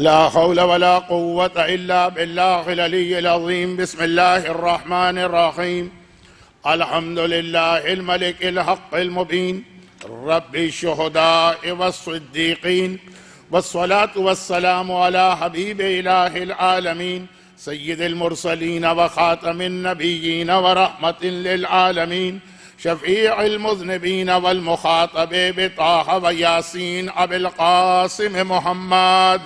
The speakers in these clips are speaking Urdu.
لا حول ولا قوة إلا بالله العلي العظيم. بسم الله الرحمن الرحيم. الحمد لله الملك الحق المبين رب الشهداء والصديقين، والصلاة والسلام على حبيب إله العالمين سيد المرسلين وخاتم النبيين ورحمة للعالمين، شفيع المذنبين والمخاطب بطه وياسين أبي القاسم محمد.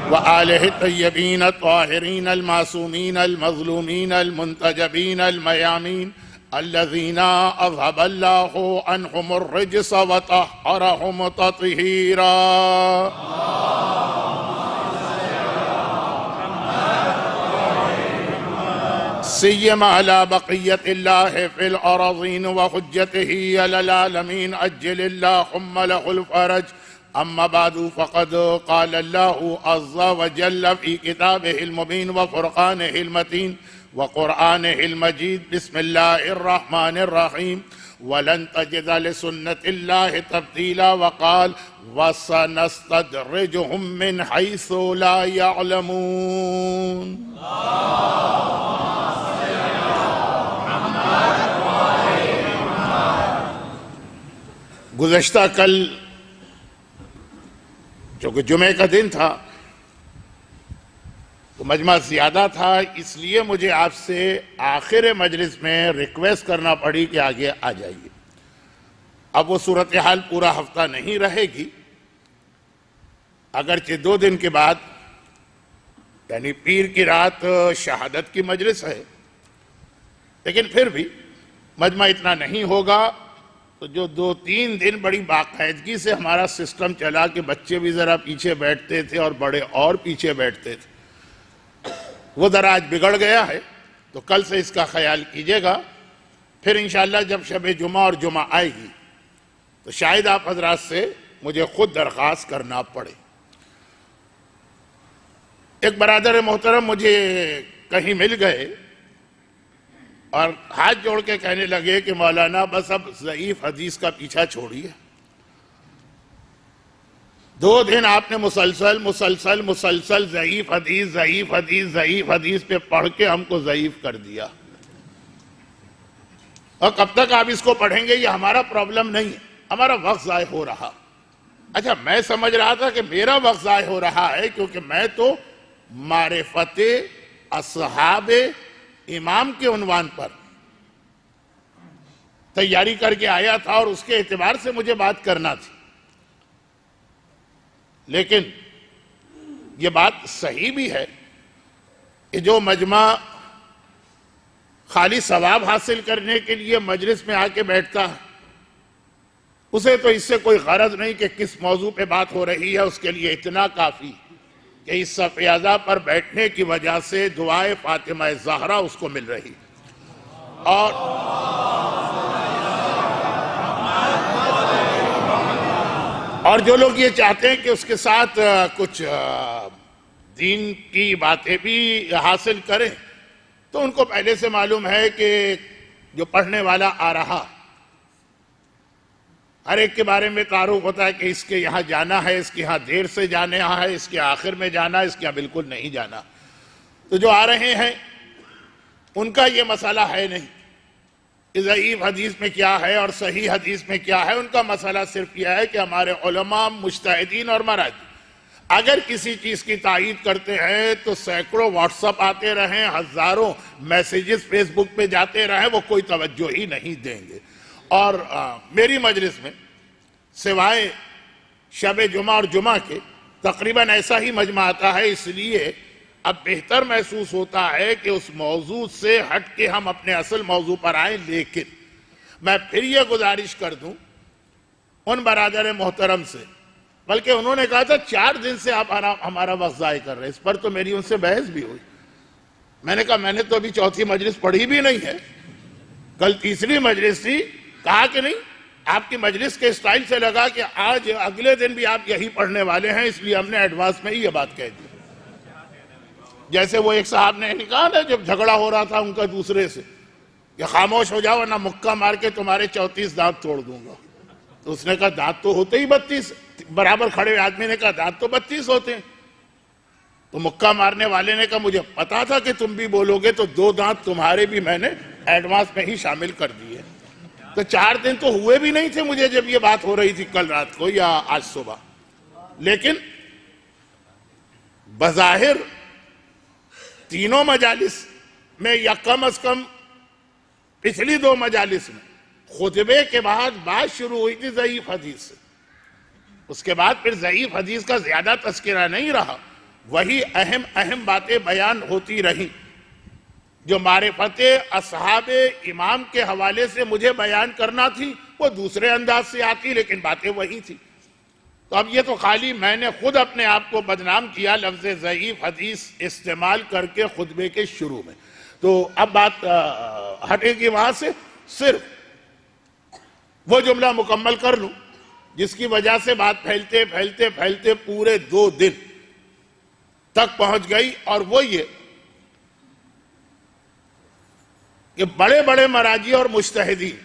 وآله الطيبين الطاهرين المعصومين المظلومين المنتجبين الميامين الذين أذهب الله عنهم الرجس وطهرهم تطهيرا. سيما على بقية الله في الأراضين وحجته على العالمين عجل اللهم له الفرج. أما بعد فقد قال الله عز وجل في كتابه المبين وفرقانه المتين وقرآنه المجيد: بسم الله الرحمن الرحيم ولن تجد لسنة الله تبديلا. وقال: وسنستدرجهم من حيث لا يعلمون. گزشتہ کل چونکہ جمعے کا دن تھا تو مجمع زیادہ تھا، اس لیے مجھے آپ سے آخر مجلس میں ریکویسٹ کرنا پڑی کہ آگے آ جائیے. اب وہ صورتحال پورا ہفتہ نہیں رہے گی، اگرچہ 2 دن کے بعد یعنی پیر کی رات شہادت کی مجلس ہے، لیکن پھر بھی مجمع اتنا نہیں ہوگا. تو جو 2-3 دن بڑی باقاعدگی سے ہمارا سسٹم چلا کہ بچے بھی ذرا پیچھے بیٹھتے تھے اور بڑے اور پیچھے بیٹھتے تھے، وہ ذرا آج بگڑ گیا ہے. تو کل سے اس کا خیال کیجئے گا. پھر انشاءاللہ جب شب جمعہ اور جمعہ آئے گی تو شاید آپ حضرات سے مجھے خود درخواست کرنا پڑے. ایک برادر محترم مجھے کہیں مل گئے اور ہاتھ جوڑ کے کہنے لگے کہ مولانا بس اب ضعیف حدیث کا پیچھا چھوڑیے. 2 دن آپ نے مسلسل ضعیف حدیث پہ پڑھ کے ہم کو ضعیف کر دیا، اور کب تک آپ اس کو پڑھیں گے؟ یہ ہمارا پرابلم نہیں ہے، ہمارا وقت ضائع ہو رہا. اچھا، میں سمجھ رہا تھا کہ میرا وقت ضائع ہو رہا ہے کیونکہ میں تو معرفت اصحاب امام کے عنوان پر تیاری کر کے آیا تھا اور اس کے اعتبار سے مجھے بات کرنا تھی. لیکن یہ بات صحیح بھی ہے کہ جو مجمع خالی ثواب حاصل کرنے کے لیے مجلس میں آ کے بیٹھتا ہے، اسے تو اس سے کوئی غرض نہیں کہ کس موضوع پہ بات ہو رہی ہے. اس کے لیے اتنا کافی کہ اس صفحہ اعضاء پر بیٹھنے کی وجہ سے دعائے فاطمہ زہرا اس کو مل رہی. اور جو لوگ یہ چاہتے ہیں کہ اس کے ساتھ کچھ دین کی باتیں بھی حاصل کریں، تو ان کو پہلے سے معلوم ہے کہ جو پڑھنے والا آ رہا ہر ایک کے بارے میں تعارف ہوتا ہے کہ اس کے یہاں جانا ہے، اس کے یہاں دیر سے جانے ہے، اس کے آخر میں جانا ہے، اس کے یہاں بالکل نہیں جانا. تو جو آ رہے ہیں ان کا یہ مسئلہ ہے نہیں کہ ضعیف حدیث میں کیا ہے اور صحیح حدیث میں کیا ہے. ان کا مسئلہ صرف یہ ہے کہ ہمارے علماء مجتہدین اور مراجع اگر کسی چیز کی تائید کرتے ہیں تو سینکڑوں واٹس اپ آتے رہیں، ہزاروں میسیجز فیس بک پہ جاتے رہیں، وہ کوئی توجہ ہی نہیں دیں گے. اور میری مجلس میں سوائے شب جمعہ اور جمعہ کے تقریباً ایسا ہی مجمع آتا ہے. اس لیے اب بہتر محسوس ہوتا ہے کہ اس موضوع سے ہٹ کے ہم اپنے اصل موضوع پر آئیں. لیکن میں پھر یہ گزارش کر دوں ان برادر محترم سے، بلکہ انہوں نے کہا تھا 4 دن سے آپ ہمارا وقت ضائع کر رہے ہیں. اس پر تو میری ان سے بحث بھی ہوئی. میں نے کہا میں نے تو ابھی 4تھی مجلس پڑھی بھی نہیں ہے، کل 3ری مجلس تھی. کہا کہ نہیں، آپ کی مجلس کے اسٹائل سے لگا کہ آج اگلے دن بھی آپ یہی پڑھنے والے ہیں، اس لیے ہم نے ایڈوانس میں ہی یہ بات کہہ دی. جیسے وہ ایک صاحب نے کہا نا جب جھگڑا ہو رہا تھا ان کا دوسرے سے کہ خاموش ہو جاؤ ورنہ مکہ مار کے تمہارے 34 دانت توڑ دوں گا. تو اس نے کہا دانت تو ہوتے ہی 32. برابر کھڑے آدمی نے کہا دانت تو 32 ہوتے ہیں. تو مکہ مارنے والے نے کہا مجھے پتا تھا کہ تم بھی بولو گے، تو 2 دانت تمہارے بھی میں نے ایڈوانس میں ہی شامل کر دیے. تو 4 دن تو ہوئے بھی نہیں تھے مجھے جب یہ بات ہو رہی تھی کل رات کو یا آج صبح. لیکن بظاہر تینوں مجالس میں یا کم از کم پچھلی 2 مجالس میں خطبے کے بعد بات شروع ہوئی تھی ضعیف حدیث سے. اس کے بعد پھر ضعیف حدیث کا زیادہ تذکرہ نہیں رہا، وہی اہم باتیں بیان ہوتی رہیں جو معرفت اصحاب امام کے حوالے سے مجھے بیان کرنا تھی، وہ دوسرے انداز سے آتی، لیکن باتیں وہی تھی. تو اب یہ تو خالی میں نے خود اپنے آپ کو بدنام کیا لفظ ضعیف حدیث استعمال کر کے خطبے کے شروع میں. تو اب بات ہٹے گی وہاں سے، صرف وہ جملہ مکمل کر لوں جس کی وجہ سے بات پھیلتے پورے 2 دن تک پہنچ گئی، اور وہ یہ کہ بڑے بڑے مراجی اور مجتہدین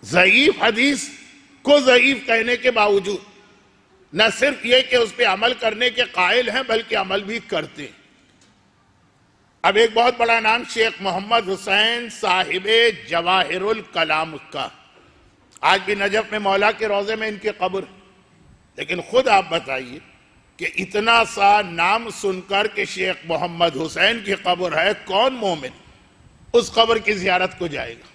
ضعیف حدیث کو ضعیف کہنے کے باوجود نہ صرف یہ کہ اس پہ عمل کرنے کے قائل ہیں بلکہ عمل بھی کرتے ہیں. اب ایک بہت بڑا نام شیخ محمد حسین صاحب جواہر الکلام کا، آج بھی نجف میں مولا کے روضے میں ان کی قبر. لیکن خود آپ بتائیے کہ اتنا سا نام سن کر کہ شیخ محمد حسین کی قبر ہے، کون مومن اس قبر کی زیارت کو جائے گا؟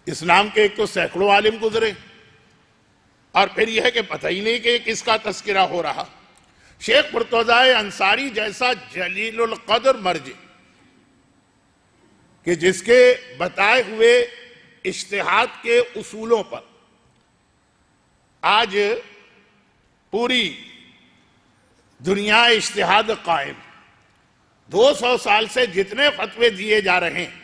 اس نام کے ایک تو سینکڑوں عالم گزرے، اور پھر یہ ہے کہ پتہ ہی نہیں کہ کس کا تذکرہ ہو رہا. شیخ مرتضی انصاری جیسا جلیل القدر مرجع کہ جس کے بتائے ہوئے اجتہاد کے اصولوں پر آج پوری دنیا اجتہاد قائم، 200 سال سے جتنے فتوے دیے جا رہے ہیں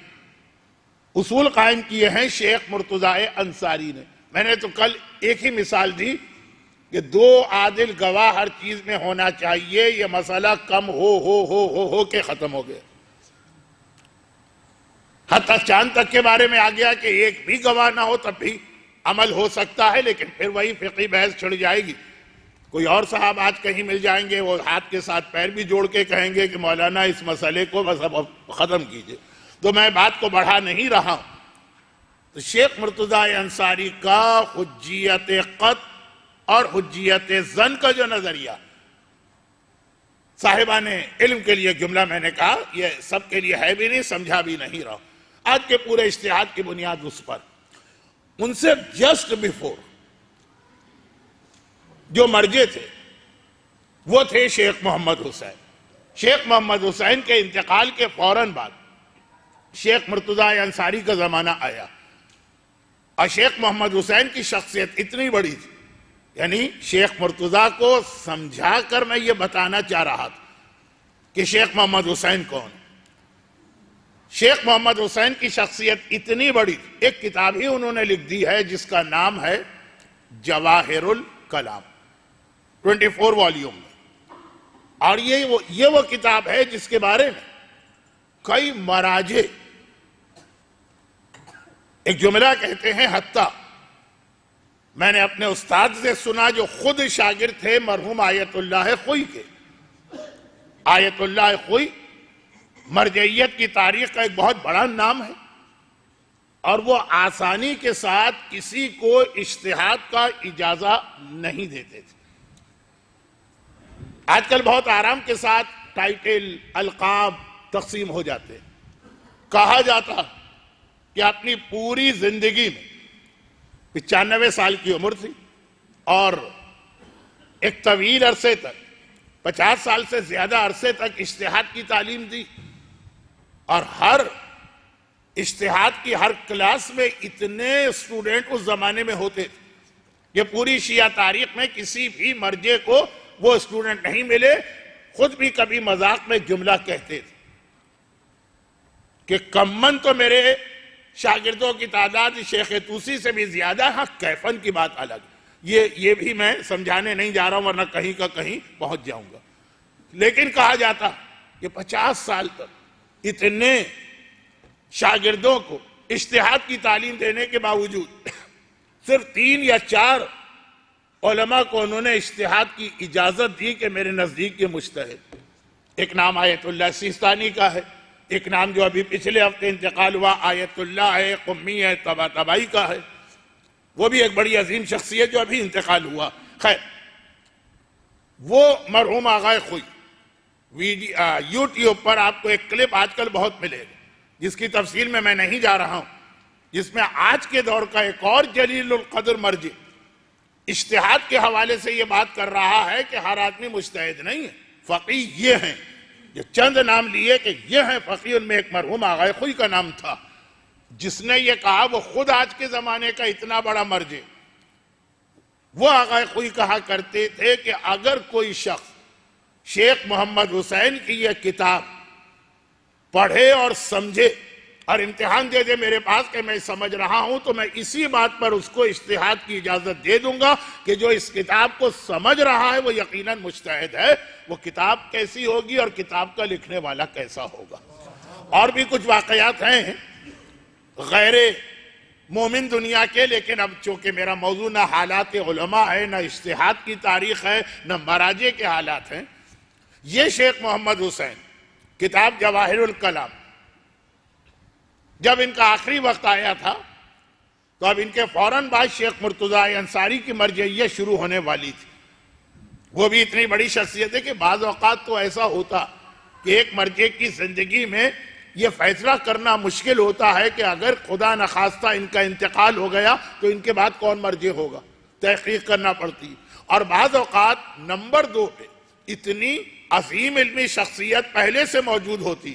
اصول قائم کیے ہیں شیخ مرتضی انصاری نے. میں نے تو کل ایک ہی مثال دی کہ 2 عادل گواہ ہر چیز میں ہونا چاہیے، یہ مسئلہ کم ہو کے ختم ہو گیا. حتی چاند تک کے بارے میں آ گیا کہ ایک بھی گواہ نہ ہو تب بھی عمل ہو سکتا ہے، لیکن پھر وہی فقہی بحث چھڑ جائے گی. کوئی اور صاحب آج کہیں مل جائیں گے، وہ ہاتھ کے ساتھ پیر بھی جوڑ کے کہیں گے کہ مولانا اس مسئلے کو بس اب ختم کیجئے. تو میں بات کو بڑھا نہیں رہا ہوں. تو شیخ مرتضی انصاری کا حجیت قطع اور حجیت ظن کا جو نظریہ، صاحبان علم کے لیے جملہ میں نے کہا، یہ سب کے لیے ہے بھی نہیں، سمجھا بھی نہیں رہا. آج کے پورے اجتہاد کی بنیاد اس پر. ان سے جسٹ بیفور جو مرجع تھے وہ تھے شیخ محمد حسین. شیخ محمد حسین کے انتقال کے فوراً بعد شیخ مرتضی انصاری کا زمانہ آیا، اور شیخ محمد حسین کی شخصیت اتنی بڑی تھی، یعنی شیخ مرتضی کو سمجھا کر میں یہ بتانا چاہ رہا تھا کہ شیخ محمد حسین کون. شیخ محمد حسین کی شخصیت اتنی بڑی تھی، ایک کتاب ہی انہوں نے لکھ دی ہے جس کا نام ہے جواہر الکلام، 24 والیوم میں. اور یہ وہ کتاب ہے جس کے بارے میں کئی مراجع ایک جملہ کہتے ہیں. حتیٰ میں نے اپنے استاد سے سنا جو خود شاگرد تھے مرحوم آیت اللہ خوئی کے. آیت اللہ خوئی مرجعیت کی تاریخ کا ایک بہت بڑا نام ہے، اور وہ آسانی کے ساتھ کسی کو اجتہاد کا اجازہ نہیں دیتے تھے. آج کل بہت آرام کے ساتھ ٹائٹل القاب تقسیم ہو جاتے ہیں. کہا جاتا کہ اپنی پوری زندگی میں 95 سال کی عمر تھی، اور ایک طویل عرصے تک 50 سال سے زیادہ عرصے تک اجتہاد کی تعلیم دی، اور ہر اجتہاد کی ہر کلاس میں اتنے اسٹوڈنٹ اس زمانے میں ہوتے تھے کہ پوری شیعہ تاریخ میں کسی بھی مرجع کو وہ اسٹوڈنٹ نہیں ملے. خود بھی کبھی مذاق میں جملہ کہتے تھے کہ کمن تو میرے شاگردوں کی تعداد شیخ طوسی سے بھی زیادہ، ہاں کیفن کی بات الگ. یہ بھی میں سمجھانے نہیں جا رہا ہوں ورنہ کہیں کا کہیں پہنچ جاؤں گا. لیکن کہا جاتا کہ 50 سال تک اتنے شاگردوں کو اجتہاد کی تعلیم دینے کے باوجود صرف 3 یا 4 علماء کو انہوں نے اجتہاد کی اجازت دی کہ میرے نزدیک یہ مجتہد. ایک نام آیت اللہ سیستانی کا ہے، ایک نام جو ابھی پچھلے ہفتے انتقال ہوا آیت اللہ ہے، قمی ہے، طباطبائی کا ہے، وہ بھی ایک بڑی عظیم شخصیت جو ابھی انتقال ہوا. خیر، وہ مرحوم آغائے خوئی یوٹیوب پر آپ کو ایک کلپ آج کل بہت ملے گا، جس کی تفصیل میں نہیں جا رہا ہوں، جس میں آج کے دور کا ایک اور جلیل القدر مرجع اجتہاد کے حوالے سے یہ بات کر رہا ہے کہ ہر آدمی مجتہد نہیں ہے، فقیہ یہ ہیں. جو چند نام لیے کہ یہ ہیں فقیہ، ان میں ایک مرحوم آغائے خوئی کا نام تھا، جس نے یہ کہا، وہ خود آج کے زمانے کا اتنا بڑا مرجع. وہ آغائے خوئی کہا کرتے تھے کہ اگر کوئی شخص شیخ محمد حسین کی یہ کتاب پڑھے اور سمجھے اور امتحان دے دے میرے پاس کہ میں سمجھ رہا ہوں، تو میں اسی بات پر اس کو اجتہاد کی اجازت دے دوں گا کہ جو اس کتاب کو سمجھ رہا ہے وہ یقیناً مجتہد ہے. وہ کتاب کیسی ہوگی اور کتاب کا لکھنے والا کیسا ہوگا. اور بھی کچھ واقعات ہیں غیر مومن دنیا کے، لیکن اب چونکہ میرا موضوع نہ حالات علماء ہے، نہ اجتہاد کی تاریخ ہے، نہ مراجع کے حالات ہیں. یہ شیخ محمد حسین کتاب جواہر الکلام، جب ان کا آخری وقت آیا تھا تو اب ان کے فوراً بعد شیخ مرتضیٰ انصاری کی مرجعیت شروع ہونے والی تھی. وہ بھی اتنی بڑی شخصیت ہے کہ بعض اوقات تو ایسا ہوتا کہ ایک مرجع کی زندگی میں یہ فیصلہ کرنا مشکل ہوتا ہے کہ اگر خدا نخواستہ ان کا انتقال ہو گیا تو ان کے بعد کون مرجع ہوگا، تحقیق کرنا پڑتی. اور بعض اوقات نمبر 2 پہ اتنی عظیم علمی شخصیت پہلے سے موجود ہوتی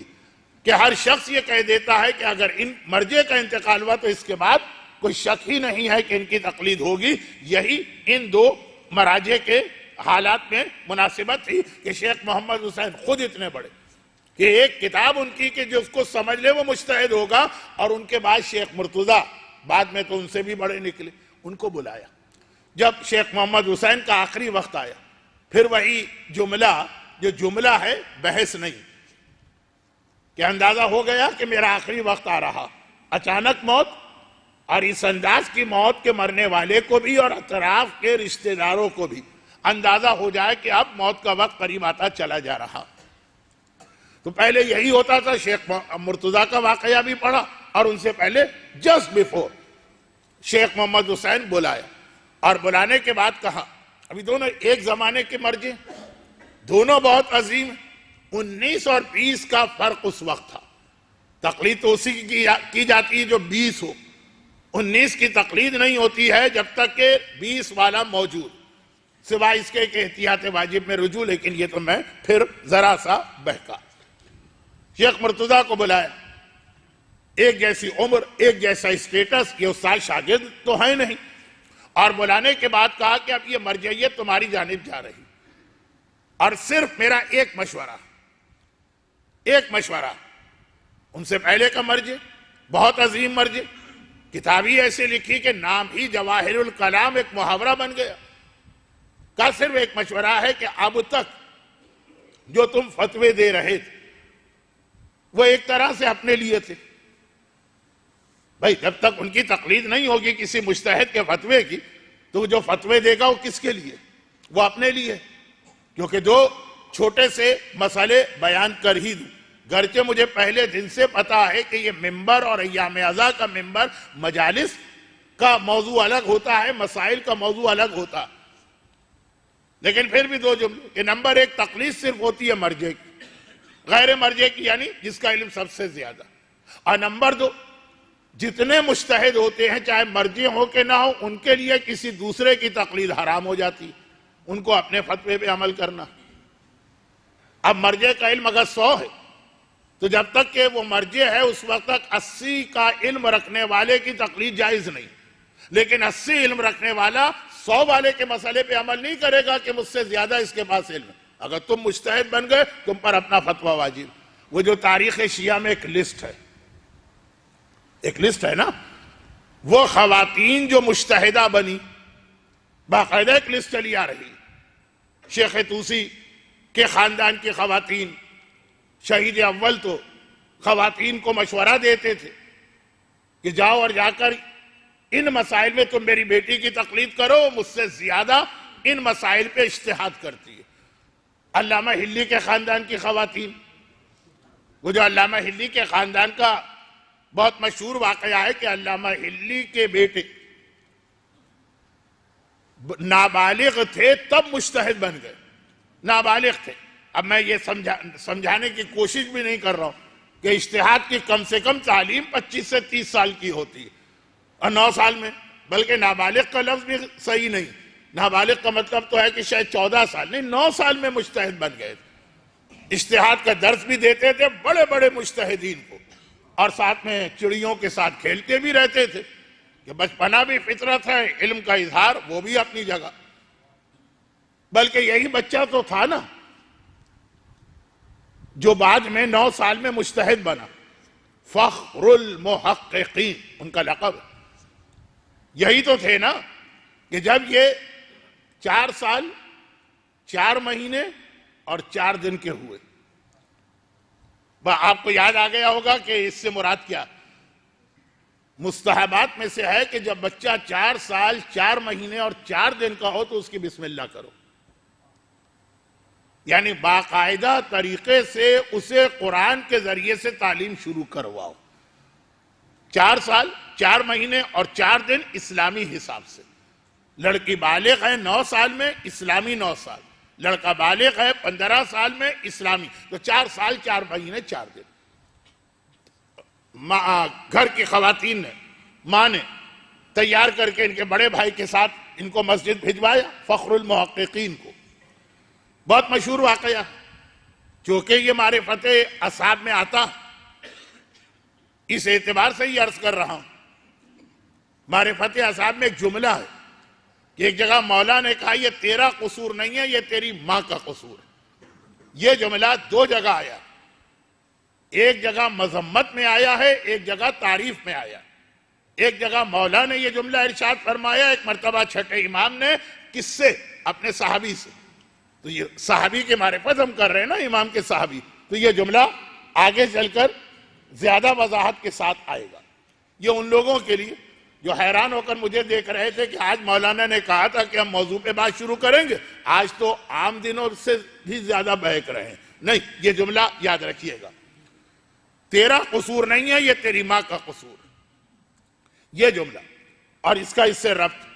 کہ ہر شخص یہ کہہ دیتا ہے کہ اگر ان مرجع کا انتقال ہوا تو اس کے بعد کوئی شک ہی نہیں ہے کہ ان کی تقلید ہوگی. یہی ان 2 مراجع کے حالات میں مناسبت تھی کہ شیخ محمد حسین خود اتنے بڑے کہ ایک کتاب ان کی کہ جو اس کو سمجھ لے وہ مجتہد ہوگا، اور ان کے بعد شیخ مرتضیٰ بعد میں تو ان سے بھی بڑے نکلے. ان کو بلایا جب شیخ محمد حسین کا آخری وقت آیا، پھر وہی جملہ ہے، بحث نہیں، کہ اندازہ ہو گیا کہ میرا آخری وقت آ رہا. اچانک موت، اور اس انداز کی موت کے مرنے والے کو بھی اور اطراف کے رشتہ داروں کو بھی اندازہ ہو جائے کہ اب موت کا وقت قریب آتا چلا جا رہا. تو پہلے یہی ہوتا تھا، شیخ مرتضیٰ کا واقعہ بھی پڑھا، اور ان سے پہلے جسٹ بیفور شیخ محمد حسین بلایا، اور بلانے کے بعد کہا، ابھی دونوں ایک زمانے کے مرجع، دونوں بہت عظیم ہیں. 19 اور 20 کا فرق اس وقت تھا. تقلید تو اسی کی جاتی ہے جو 20 ہو. 19 کی تقلید نہیں ہوتی ہے جب تک کہ 20 والا موجود، سوائے اس کے کہ احتیاط واجب میں رجوع، لیکن یہ تو میں پھر ذرا سا بہکا. شیخ مرتضیٰ کو بلایا، ایک جیسی عمر، ایک جیسا اسٹیٹس، یہ استاد شاگرد تو ہے نہیں. اور بلانے کے بعد کہا کہ اب یہ مرجعیت تمہاری جانب جا رہی، اور صرف میرا ایک مشورہ. ان سے پہلے کا مرجع بہت عظیم مرجع، کتابی ایسے لکھی کہ نام ہی جواہر الکلام ایک محاورہ بن گیا. کا صرف ایک مشورہ ہے کہ اب تک جو تم فتوے دے رہے تھے وہ ایک طرح سے اپنے لیے تھے. بھائی جب تک ان کی تقلید نہیں ہوگی کسی مجتہد کے فتوے کی، تو جو فتوے دے گا وہ کس کے لیے؟ وہ اپنے لیے. کیونکہ 2 چھوٹے سے مسئلے بیان کر ہی دوں، گرچہ مجھے پہلے دن سے پتا ہے کہ یہ ممبر اور ایام ازا کا ممبر مجالس کا موضوع الگ ہوتا ہے، مسائل کا موضوع الگ ہوتا ہے، لیکن پھر بھی 2 جملے کہ نمبر 1 تقلید صرف ہوتی ہے مرجع کی، غیر مرجع کی یعنی جس کا علم سب سے زیادہ. اور نمبر 2 جتنے مجتہد ہوتے ہیں چاہے مرجع ہو کہ نہ ہو، ان کے لیے کسی دوسرے کی تقلید حرام ہو جاتی، ان کو اپنے فتوے پہ عمل کرنا. اب مرجع کا علم اگر 100 ہے تو جب تک کہ وہ مرجع ہے اس وقت تک 80 کا علم رکھنے والے کی تقلید جائز نہیں، لیکن 80 علم رکھنے والا 100 والے کے مسئلے پہ عمل نہیں کرے گا کہ مجھ سے زیادہ اس کے پاس علم ہے. اگر تم مجتہد بن گئے تم پر اپنا فتویٰ واجب. وہ جو تاریخ شیعہ میں ایک لسٹ ہے نا، وہ خواتین جو مجتہدہ بنی، باقاعدہ ایک لسٹ چلی آ رہی. شیخ طوسی کے خاندان کی خواتین، شہید اول تو خواتین کو مشورہ دیتے تھے کہ جاؤ اور جا کر ان مسائل میں تم میری بیٹی کی تقلید کرو، مجھ سے زیادہ ان مسائل پہ اجتہاد کرتی ہے۔ علامہ ہلی کے خاندان کی خواتین، وہ جو علامہ ہلی کے خاندان کا بہت مشہور واقعہ ہے کہ علامہ ہلی کے بیٹے نابالغ تھے تب مجتہد بن گئے، نابالغ تھے۔ اب میں یہ سمجھانے کی کوشش بھی نہیں کر رہا ہوں کہ اجتہاد کی کم سے کم تعلیم 25 سے 30 سال کی ہوتی ہے، اور 9 سال میں، بلکہ نابالغ کا لفظ بھی صحیح نہیں، نابالغ کا مطلب تو ہے کہ شاید 14 سال نہیں، 9 سال میں مجتہد بن گئے تھے۔ اجتہاد کا درس بھی دیتے تھے بڑے بڑے مجتہدین کو، اور ساتھ میں چڑیوں کے ساتھ کھیلتے بھی رہتے تھے، کہ بچپنا بھی فطرت ہے، علم کا اظہار وہ بھی اپنی جگہ۔ بلکہ یہی بچہ تو تھا نا جو بعد میں 9 سال میں مجتہد بنا، فخر المحققین ان کا لقب۔ یہی تو تھے نا کہ جب یہ 4 سال 4 مہینے اور 4 دن کے ہوئے، آپ کو یاد آ گیا ہوگا کہ اس سے مراد کیا؟ مستحبات میں سے ہے کہ جب بچہ 4 سال 4 مہینے اور 4 دن کا ہو تو اس کی بسم اللہ کرو، یعنی باقاعدہ طریقے سے اسے قرآن کے ذریعے سے تعلیم شروع کرواؤ۔ 4 سال 4 مہینے اور 4 دن اسلامی حساب سے۔ لڑکی بالغ ہے 9 سال میں، اسلامی 9 سال، لڑکا بالغ ہے 15 سال میں، اسلامی، تو 4 سال 4 مہینے 4 دن۔ گھر کی خواتین نے، ماں نے تیار کر کے ان کے بڑے بھائی کے ساتھ ان کو مسجد بھجوایا، فخر المحققین کو۔ بہت مشہور واقعہ، چونکہ یہ معرفت اصحاب میں آتا، اس اعتبار سے ہی عرض کر رہا ہوں۔ معرفت اصحاب میں ایک جملہ ہے کہ ایک جگہ مولا نے کہا یہ تیرا قصور نہیں ہے، یہ تیری ماں کا قصور ہے۔ یہ جملہ 2 جگہ آیا، ایک جگہ مذمت میں آیا ہے، ایک جگہ تعریف میں آیا۔ ایک جگہ مولا نے یہ جملہ ارشاد فرمایا، ایک مرتبہ چھٹے امام نے، کس سے؟ اپنے صحابی سے۔ تو یہ صحابی کی معرفت ہم کر رہے ہیں نا، امام کے صحابی، تو یہ جملہ آگے چل کر زیادہ وضاحت کے ساتھ آئے گا۔ یہ ان لوگوں کے لیے جو حیران ہو کر مجھے دیکھ رہے تھے کہ آج مولانا نے کہا تھا کہ ہم موضوع پہ بات شروع کریں گے، آج تو عام دنوں سے بھی زیادہ بہک رہے ہیں۔ نہیں، یہ جملہ یاد رکھیے گا، تیرا قصور نہیں ہے، یہ تیری ماں کا قصور ہے، یہ جملہ۔ اور اس کا اس سے ربط،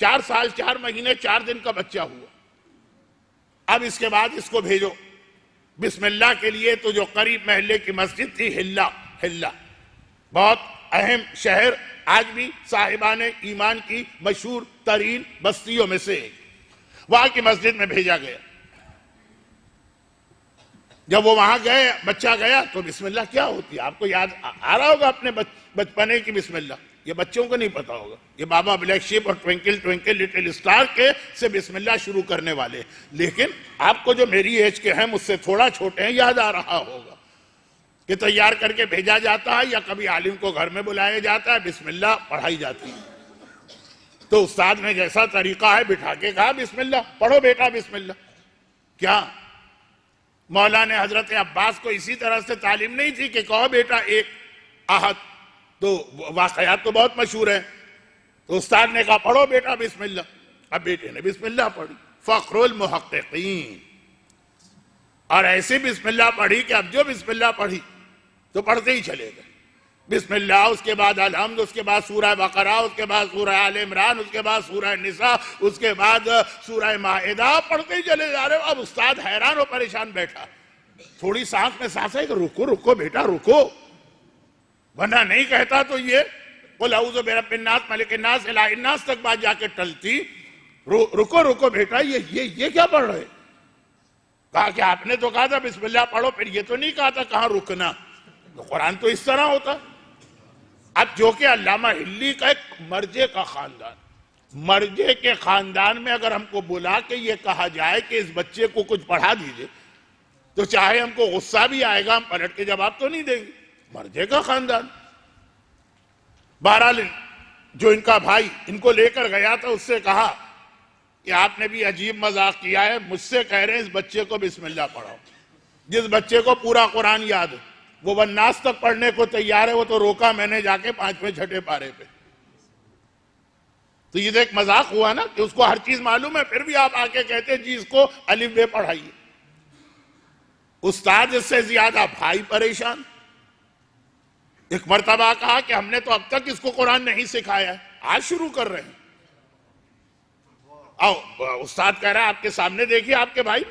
4 سال 4 مہینے 4 دن کا بچہ ہوا، اب اس کے بعد اس کو بھیجو بسم اللہ کے لیے۔ تو جو قریب محلے کی مسجد تھی، ہلا، بہت اہم شہر، آج بھی صاحبان ایمان کی مشہور ترین بستیوں میں سے ایک، وہاں کی مسجد میں بھیجا گیا۔ جب وہ وہاں گئے، بچہ گیا تو بسم اللہ کیا ہوتی ہے آپ کو یاد آ رہا ہوگا اپنے بچپنے کی بسم اللہ، یہ بچوں کو نہیں پتا ہوگا، یہ بابا بلیک شیپ اور ٹوینکل ٹوینکل لٹل اسٹار کے سے بسم اللہ شروع کرنے والے، لیکن آپ کو جو میری ایج کے ہیں، مجھ سے تھوڑا چھوٹے ہیں، یاد آ رہا ہوگا کہ تیار کر کے بھیجا جاتا ہے یا کبھی عالم کو گھر میں بلایا جاتا ہے، بسم اللہ پڑھائی جاتی ہے۔ تو استاد نے جیسا طریقہ ہے بٹھا کے کہا بسم اللہ پڑھو بیٹا بسم اللہ۔ کیا مولانا حضرت عباس کو اسی طرح سے تعلیم نہیں تھی کہ کہو بیٹا ایک احد؟ تو واقعات تو بہت مشہور ہیں۔ تو استاد نے کہا پڑھو بیٹا بسم اللہ، اب بیٹے نے بسم اللہ پڑھی، فخر المحققین، اور ایسی بسم اللہ پڑھی کہ اب جو بسم اللہ پڑھی تو پڑھتے ہی چلے گئے۔ بسم اللہ، اس کے بعد الحمد، اس کے بعد سورہ بقرہ، اس کے بعد سورہ آل عمران، اس کے بعد سورہ نساء، اس کے بعد سورہ مائدہ، پڑھتے ہی چلے جا رہے ہو۔ اب استاد حیران و پریشان بیٹھا، تھوڑی سانس میں سانس ہے کہ رکو بیٹا رکو، ورنہ نہیں کہتا تو یہ قل اعوذ برب الناس ملک الناس الہ الناس تک بات جا کے ٹلتی۔ رکو بیٹا، یہ کیا پڑھ رہے؟ کہا کہ آپ نے تو کہا تھا بسم اللہ پڑھو، پھر یہ تو نہیں کہا تھا کہاں رکنا؟ تو قرآن تو اس طرح ہوتا۔ اب جو کہ علامہ ہلی کا ایک مرجے کا خاندان، مرجے کے خاندان میں اگر ہم کو بلا کے یہ کہا جائے کہ اس بچے کو کچھ پڑھا دیجئے، تو چاہے ہم کو غصہ بھی آئے گا، ہم پلٹ کے جواب تو نہیں دیں گے، مرجے کا خاندان۔ بہرحال جو ان کا بھائی ان کو لے کر گیا تھا، اس سے کہا کہ آپ نے بھی عجیب مذاق کیا ہے، مجھ سے کہہ رہے ہیں اس بچے کو بسم اللہ پڑھاؤ، جس بچے کو پورا قرآن یاد ہے، وہ والناس تک پڑھنے کو تیار ہے، وہ تو روکا میں نے جا کے 5ویں 6 پارے پہ. تو یہ تو ایک مذاق ہوا نا کہ اس کو ہر چیز معلوم ہے، پھر بھی آپ آ کے کہتے جی اس کو الف بے پڑھائیے. استاد اس سے زیادہ بھائی پریشان. ایک مرتبہ کہا کہ ہم نے تو اب تک اس کو قرآن نہیں سکھایا ہے، آج شروع کر رہے ہیں. استاد کہہ رہا ہے آپ کے سامنے دیکھیے آپ کے بھائی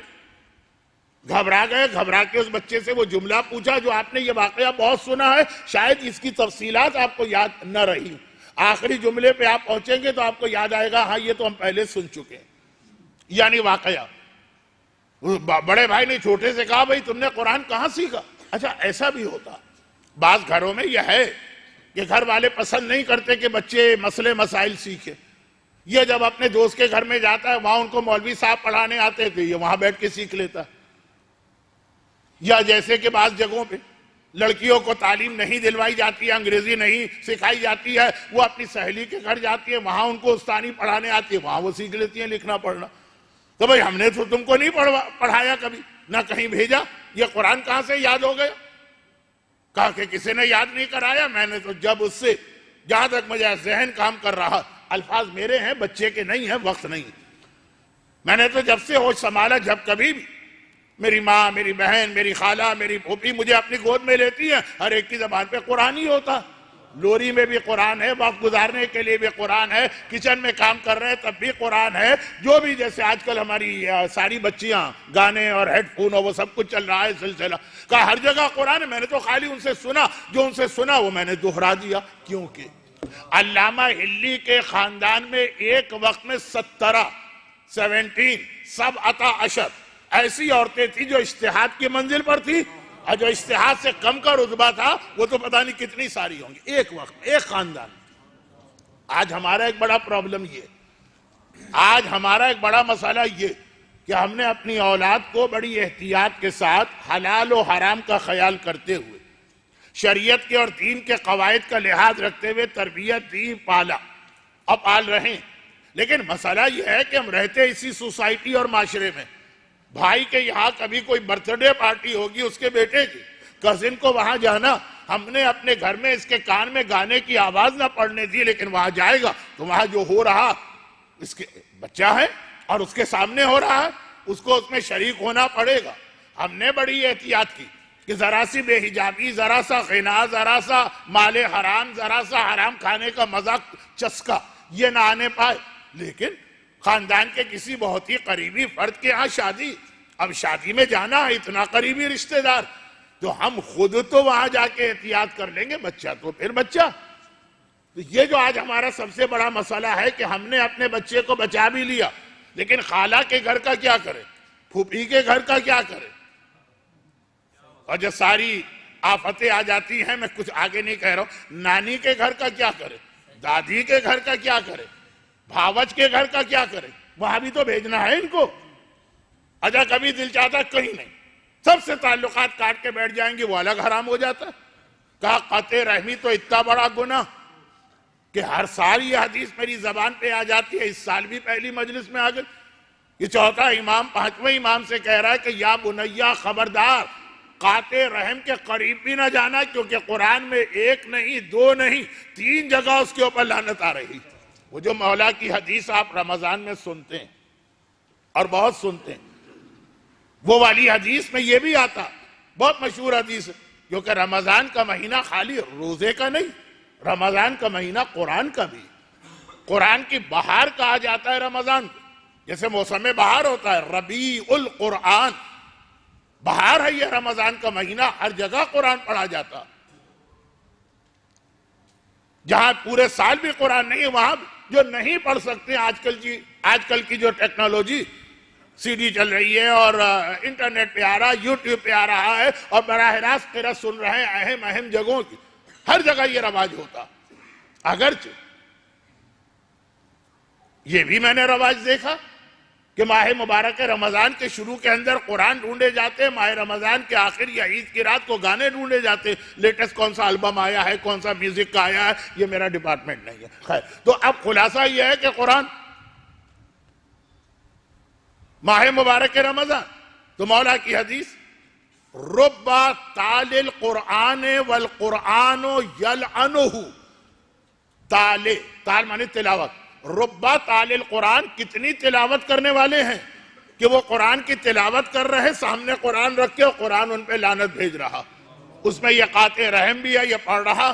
گھبرا گئے. گھبرا کے اس بچے سے وہ جملہ پوچھا جو آپ نے یہ واقعہ بہت سنا ہے، شاید اس کی تفصیلات آپ کو یاد نہ رہی. آخری جملے پہ آپ پہنچیں گے تو آپ کو یاد آئے گا ہاں یہ تو ہم پہلے سن چکے ہیں. یعنی واقعہ بڑے بھائی نے چھوٹے سے کہا بھائی تم نے قرآن کہاں سیکھا؟ اچھا ایسا بھی ہوتا، بعض گھروں میں یہ ہے کہ گھر والے پسند نہیں کرتے کہ بچے مسئلے مسائل سیکھے. یہ جب اپنے دوست کے گھر میں جاتا ہے وہاں ان کو مولوی صاحب پڑھانے آتے تھے، یہ وہاں بیٹھ کے سیکھ لیتا. یا جیسے کہ بعض جگہوں پہ لڑکیوں کو تعلیم نہیں دلوائی جاتی ہے، انگریزی نہیں سکھائی جاتی ہے، وہ اپنی سہیلی کے گھر جاتی ہے، وہاں ان کو استانی پڑھانے آتی ہے، وہاں وہ سیکھ لیتی ہیں لکھنا پڑھنا. تو بھئی ہم نے تو تم کو نہیں پڑھایا کبھی، نہ کہیں بھیجا، یہ قرآن کہاں سے یاد ہو گیا؟ کہا کہ کسی نے یاد نہیں کرایا، میں نے تو جب اس سے جہاں تک مجھے ذہن کام کر رہا، الفاظ میرے ہیں بچے کے نہیں ہیں، وقت نہیں. میں نے تو جب سے ہوش سنبھالا، جب کبھی بھی میری ماں، میری بہن، میری خالہ، میری پھوپھی مجھے اپنی گود میں لیتی ہیں، ہر ایک کی زبان پہ قرآن ہی ہوتا. لوری میں بھی قرآن ہے، وقت گزارنے کے لیے بھی قرآن ہے، کچن میں کام کر رہے ہیں تب بھی قرآن ہے. جو بھی جیسے آج کل ہماری ساری بچیاں گانے اور ہیڈ فون اور وہ سب کچھ چل رہا ہے سلسلہ کا، ہر جگہ قرآن ہے. میں نے تو خالی ان سے سنا، جو ان سے سنا وہ میں نے دہرا دیا. کیونکہ علامہ ہلی کے خاندان میں ایک وقت میں 17 17 ایسی عورتیں تھیں جو اجتہاد کی منزل پر تھی، اور جو اجتہاد سے کم کا رتبہ تھا وہ تو پتہ نہیں کتنی ساری ہوں گی ایک وقت، ایک خاندان. آج ہمارا ایک بڑا پرابلم یہ، آج ہمارا ایک بڑا مسئلہ یہ کہ ہم نے اپنی اولاد کو بڑی احتیاط کے ساتھ حلال و حرام کا خیال کرتے ہوئے، شریعت کے اور دین کے قواعد کا لحاظ رکھتے ہوئے تربیت دی، پالا اور پال رہے ہیں. لیکن مسئلہ یہ ہے کہ ہم رہتے اسی سوسائٹی اور معاشرے میں، بھائی کے یہاں کبھی کوئی برتھ ڈے پارٹی ہوگی اس کے بیٹے کی، کزن کو وہاں جانا، ہم نے اپنے گھر میں اس کے کان میں گانے کی آواز نہ پڑنے دی، لیکن وہاں جائے گا تو وہاں جو ہو رہا، اس کے بچہ ہے اور اس کے سامنے ہو رہا ہے، اس کو اس میں شریک ہونا پڑے گا. ہم نے بڑی احتیاط کی کہ ذرا سی بے حجابی، ذرا سا غنا، ذرا سا مال حرام، ذرا سا حرام کھانے کا مزہ چسکا یہ نہ آنے پائے. لیکن خاندان کے کسی بہت ہی قریبی فرد کے ہاں شادی، اب شادی میں جانا ہے، اتنا قریبی رشتہ دار، تو ہم خود تو وہاں جا کے احتیاط کر لیں گے، بچہ تو پھر بچہ. تو یہ جو آج ہمارا سب سے بڑا مسئلہ ہے کہ ہم نے اپنے بچے کو بچا بھی لیا، لیکن خالہ کے گھر کا کیا کرے، پھوپھی کے گھر کا کیا کرے. اور جو ساری آفتیں آ جاتی ہیں، میں کچھ آگے نہیں کہہ رہا ہوں، نانی کے گھر کا کیا کرے، دادی کے گھر کا کیا کرے، بھاوج کے گھر کا کیا کرے، وہاں بھی تو بھیجنا ہے ان کو. اچھا کبھی دل چاہتا کہیں نہیں، سب سے تعلقات کاٹ کے بیٹھ جائیں گے، وہ الگ حرام ہو جاتا. کہا قطع رحمی تو اتنا بڑا گناہ کہ ہر سال یہ حدیث میری زبان پہ آ جاتی ہے، اس سال بھی پہلی مجلس میں آ گئی. یہ چوتھا امام 5ویں امام سے کہہ رہا ہے کہ یا بنیا خبردار، قاطع رحم کے قریب بھی نہ جانا، کیونکہ قرآن میں 1 نہیں 2 نہیں 3 جگہ اس کے اوپر لعنت آ رہی. وہ جو مولا کی حدیث آپ رمضان میں سنتے ہیں اور بہت سنتے ہیں، وہ والی حدیث میں یہ بھی آتا، بہت مشہور حدیث ہے، کیونکہ رمضان کا مہینہ خالی روزے کا نہیں، رمضان کا مہینہ قرآن کا بھی. قرآن کی بہار کہا جاتا ہے رمضان کو، جیسے موسم بہار ہوتا ہے، ربیع القرآن، بہار ہے یہ رمضان کا مہینہ، ہر جگہ قرآن پڑھا جاتا. جہاں پورے سال بھی قرآن نہیں ہے، وہاں جو نہیں پڑھ سکتے، آج کل کی جو ٹیکنالوجی، سی ڈی چل رہی ہے اور انٹرنیٹ پہ آ رہا ہے، یوٹیوب پہ آ رہا ہے، اور براہ راست قرأت سن رہے ہیں اہم جگہوں کی، ہر جگہ یہ رواج ہوتا. اگرچہ یہ بھی میں نے رواج دیکھا کہ ماہ مبارک رمضان کے شروع کے اندر قرآن ڈھونڈے جاتے، ماہ رمضان کے آخر یا عید کی رات کو گانے ڈھونڈے جاتے، لیٹسٹ کون سا البم آیا ہے، کون سا میوزک کا آیا ہے، یہ میرا ڈپارٹمنٹ نہیں ہے. خیر، تو اب خلاصہ یہ ہے کہ قرآن ماہ مبارک رمضان تو مولا کی حدیث رب تال القرآن والقرآن یلعنہ، تال معنی تلاوت، رب تال القرآن، کتنی تلاوت کرنے والے ہیں کہ وہ قرآن کی تلاوت کر رہے، سامنے قرآن رکھ کے قرآن ان پہ لعنت بھیج رہا، اس میں یہ قاطع رحم بھی ہے، یہ پڑھ رہا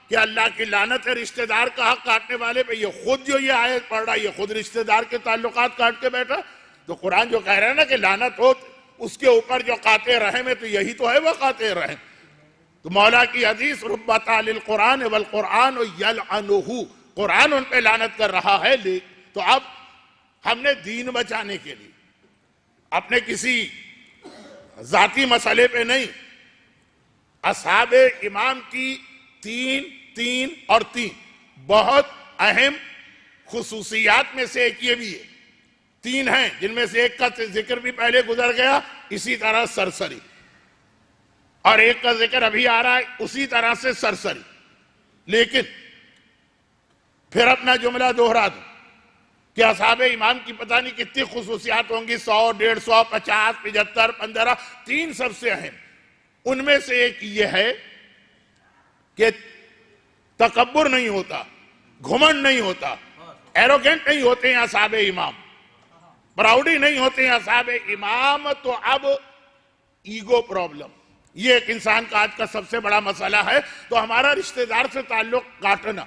کہ اللہ کی لعنت ہے رشتہ دار کا حق کاٹنے والے پہ، یہ خود جو یہ آیت پڑھ رہا یہ خود رشتہ دار کے تعلقات کاٹ کے بیٹھا۔ تو قرآن جو کہہ رہا ہے نا کہ لعنت ہو اس کے اوپر جو قاطع رحم ہے، تو یہی تو ہے وہ قاطع رحم۔ تو مولا کی حدیث رب تال القرآن والقرآن یلعنہ، قرآن ان پہ لعنت کر رہا ہے۔ تو اب ہم نے دین بچانے کے لیے اپنے کسی ذاتی مسئلے پہ نہیں، اصحاب امام کی تین اور تین بہت اہم خصوصیات میں سے ایک یہ بھی ہے، تین ہیں جن میں سے ایک کا ذکر بھی پہلے گزر گیا، اسی طرح سرسری، اور ایک کا ذکر ابھی آ رہا ہے اسی طرح سے سرسری۔ لیکن پھر اپنا جملہ دوہرا دوں کہ اصحاب امام کی پتہ نہیں کتنی خصوصیات ہوں گی، 100، 150، 50، 75، 15، تین سب سے اہم۔ ان میں سے ایک یہ ہے کہ تکبر نہیں ہوتا، گھمنڈ نہیں ہوتا، ایروگنٹ نہیں ہوتے ہیں اصحاب امام، پراؤڈی نہیں ہوتے ہیں اصحاب امام۔ تو اب ایگو پرابلم، یہ ایک انسان کا آج کا سب سے بڑا مسئلہ ہے۔ تو ہمارا رشتہ دار سے تعلق کاٹنا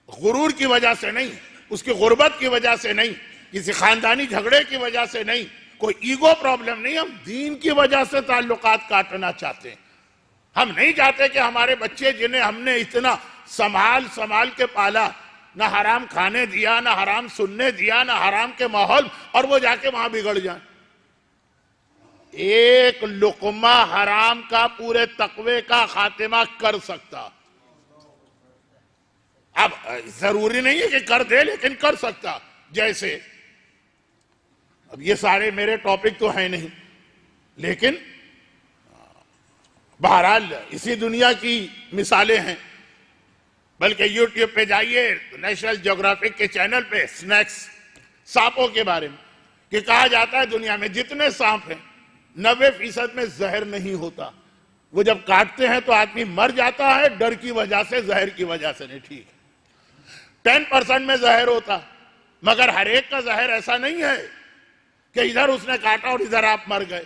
غرور کی وجہ سے نہیں، اس کی غربت کی وجہ سے نہیں، کسی خاندانی جھگڑے کی وجہ سے نہیں، کوئی ایگو پرابلم نہیں، ہم دین کی وجہ سے تعلقات کاٹنا چاہتے ہیں۔ ہم نہیں چاہتے کہ ہمارے بچے جنہیں ہم نے اتنا سنبھال کے پالا، نہ حرام کھانے دیا، نہ حرام سننے دیا، نہ حرام کے ماحول، اور وہ جا کے وہاں بگڑ جائیں۔ ایک لقمہ حرام کا پورے تقوی کا خاتمہ کر سکتا، اب ضروری نہیں ہے کہ کر دے، لیکن کر سکتا۔ جیسے اب یہ سارے میرے ٹاپک تو ہیں نہیں، لیکن بہرحال اسی دنیا کی مثالیں ہیں۔ بلکہ یوٹیوب پہ جائیے، نیشنل جیوگرافک کے چینل پہ سنیکس، سانپوں کے بارے میں کہ کہا جاتا ہے دنیا میں جتنے سانپ ہیں 90% میں زہر نہیں ہوتا، وہ جب کاٹتے ہیں تو آدمی مر جاتا ہے، ڈر کی وجہ سے، زہر کی وجہ سے نہیں۔ ٹھیک ہے 10% میں زہر ہوتا، مگر ہر ایک کا زہر ایسا نہیں ہے کہ ادھر اس نے کاٹا اور ادھر آپ مر گئے۔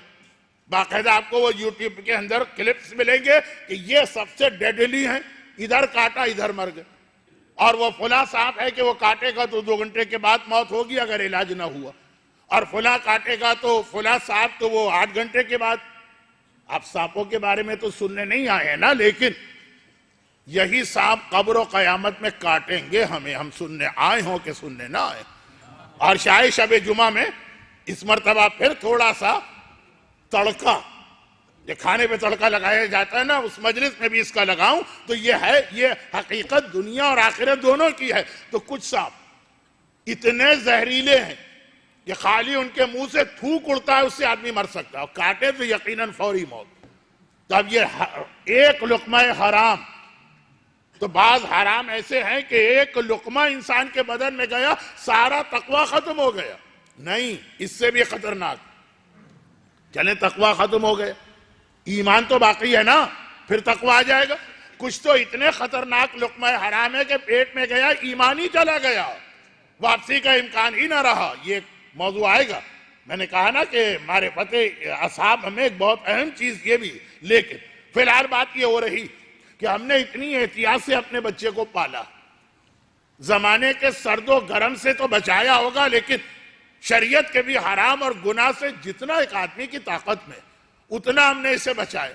باقاعدہ آپ کو وہ یوٹیوب کے اندر کلپس ملیں گے کہ یہ سب سے ڈیڈلی ہیں، ادھر کاٹا ادھر مر گئے، اور وہ فلاں سانپ ہے کہ وہ کاٹے گا تو 2 گھنٹے کے بعد موت ہوگی اگر علاج نہ ہوا، اور فلاں کاٹے گا تو فلاں سانپ تو وہ 8 گھنٹے کے بعد۔ آپ سانپوں کے بارے میں تو سننے نہیں آئے ہیں نا، لیکن یہی سانپ قبر و قیامت میں کاٹیں گے ہمیں، ہم سننے آئے ہوں کہ سننے نہ آئے۔ اور شاید شب جمعہ میں اس مرتبہ پھر تھوڑا سا تڑکا، یہ کھانے پہ تڑکا لگایا جاتا ہے نا، اس مجلس میں بھی اس کا لگاؤں تو یہ ہے، یہ حقیقت دنیا اور آخرت دونوں کی ہے۔ تو کچھ سانپ اتنے زہریلے ہیں کہ خالی ان کے منہ سے تھوک اڑتا ہے اس سے آدمی مر سکتا ہے، اور کاٹے تو یقیناً فوری موت۔ تو اب یہ ایک لقمہ حرام، تو بعض حرام ایسے ہیں کہ ایک لقمہ انسان کے بدن میں گیا سارا تقوی ختم ہو گیا۔ نہیں، اس سے بھی خطرناک، چلیں تقوی ختم ہو گیا، ایمان تو باقی ہے نا، پھر تقوی آ جائے گا۔ کچھ تو اتنے خطرناک لقمہ حرام ہے کہ پیٹ میں گیا ایمان ہی چلا گیا، واپسی کا امکان ہی نہ رہا۔ یہ موضوع آئے گا، میں نے کہا نا کہ معرفت اصحاب ہمیں ایک بہت اہم چیز یہ بھی، لیکن فی الحال بات یہ ہو رہی کہ ہم نے اتنی احتیاط سے اپنے بچے کو پالا، زمانے کے سرد و گرم سے تو بچایا ہوگا، لیکن شریعت کے بھی حرام اور گناہ سے جتنا ایک آدمی کی طاقت میں اتنا ہم نے اسے بچایا۔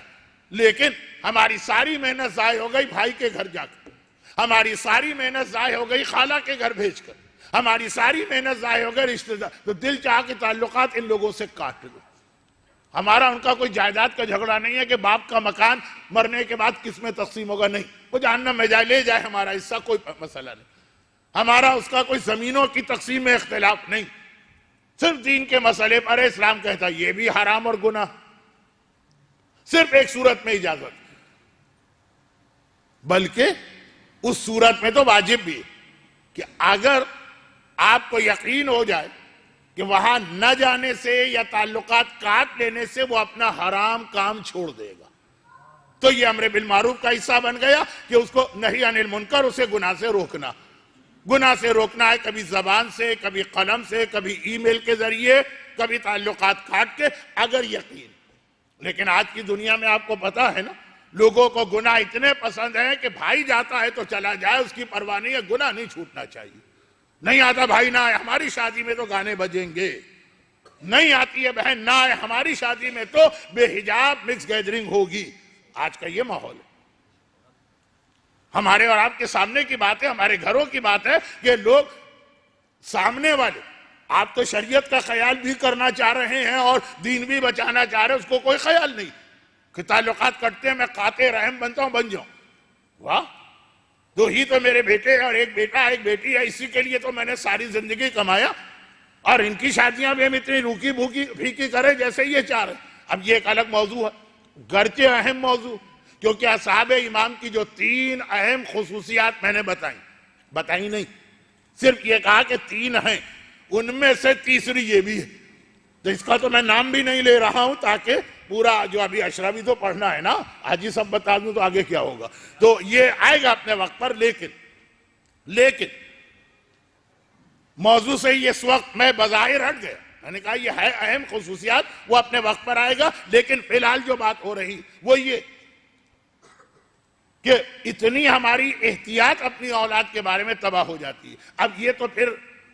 لیکن ہماری ساری محنت ضائع ہو گئی بھائی کے گھر جا کر، ہماری ساری محنت ضائع ہو گئی خالہ کے گھر بھیج کر، ہماری ساری محنت ضائع ہو گئی رشتہ دار، تو دل چاہ کے تعلقات ان لوگوں سے کاٹ دو۔ ہمارا ان کا کوئی جائیداد کا جھگڑا نہیں ہے کہ باپ کا مکان مرنے کے بعد کس میں تقسیم ہوگا، نہیں، وہ جہنم میں جائے لے جائے، ہمارا حصہ کوئی مسئلہ نہیں، ہمارا اس کا کوئی زمینوں کی تقسیم میں اختلاف نہیں، صرف دین کے مسئلے پر ہے۔ اسلام کہتا ہے یہ بھی حرام اور گناہ، صرف ایک صورت میں اجازت، بلکہ اس صورت میں تو واجب بھی ہے کہ اگر آپ کو یقین ہو جائے کہ وہاں نہ جانے سے یا تعلقات کاٹ لینے سے وہ اپنا حرام کام چھوڑ دے گا. تو یہ امر بالمعروف کا حصہ بن گیا کہ اس کو نہی عن المنکر، اسے گناہ سے روکنا. گناہ سے روکنا ہے کبھی زبان سے، کبھی قلم سے، کبھی ای میل کے ذریعے، کبھی تعلقات کاٹ کے، اگر یقین. لیکن آج کی دنیا میں آپ کو پتا ہے نا، لوگوں کو گناہ اتنے پسند ہیں کہ بھائی جاتا ہے تو چلا جائے، اس کی پرواہ نہیں ہے، گناہ نہیں چھوٹنا چاہیے. نہیں آتا بھائی نہ آئے، ہماری شادی میں تو گانے بجیں گے. نہیں آتی ہے بہن نہ آئے، ہماری شادی میں تو بے حجاب مکس گیدرنگ ہوگی. آج کا یہ ماحول ہے. ہمارے اور آپ کے سامنے کی بات ہے، ہمارے گھروں کی بات ہے کہ لوگ سامنے والے، آپ تو شریعت کا خیال بھی کرنا چاہ رہے ہیں اور دین بھی بچانا چاہ رہے ہیں، اس کو کوئی خیال نہیں کہ تعلقات کٹتے ہیں میں قاطع رحم بنتا ہوں، بن جاؤں. واہ، دو ہی تو میرے بیٹے اور ایک بیٹا ایک بیٹی ہے، اسی کے لیے تو میں نے ساری زندگی کمایا، اور ان کی شادیاں بھی ہم اتنی روکی بھوکی پھیکی کریں جیسے یہ چاہ رہے ہیں. اب یہ ایک الگ موضوع ہے، گرچہ اہم موضوع، کیونکہ اصحاب امام کی جو 3 اہم خصوصیات میں نے بتائی نہیں، صرف یہ کہا کہ 3 ہیں، ان میں سے تیسری یہ بھی ہے. تو اس کا تو میں نام بھی نہیں لے رہا ہوں تاکہ پورا جو ابھی اشرا بھی تو پڑھنا ہے نا، آج ہی سب بتا دوں تو آگے کیا ہوگا. تو یہ آئے گا اپنے وقت پر. لیکن موضوع سے اس وقت میں بظاہر ہٹ گیا. میں نے کہا یہ ہے اہم خصوصیات، وہ اپنے وقت پر آئے گا. لیکن فی الحال جو بات ہو رہی وہ یہ کہ اتنی ہماری احتیاط اپنی اولاد کے بارے میں تباہ ہو جاتی ہے. اب یہ تو پھر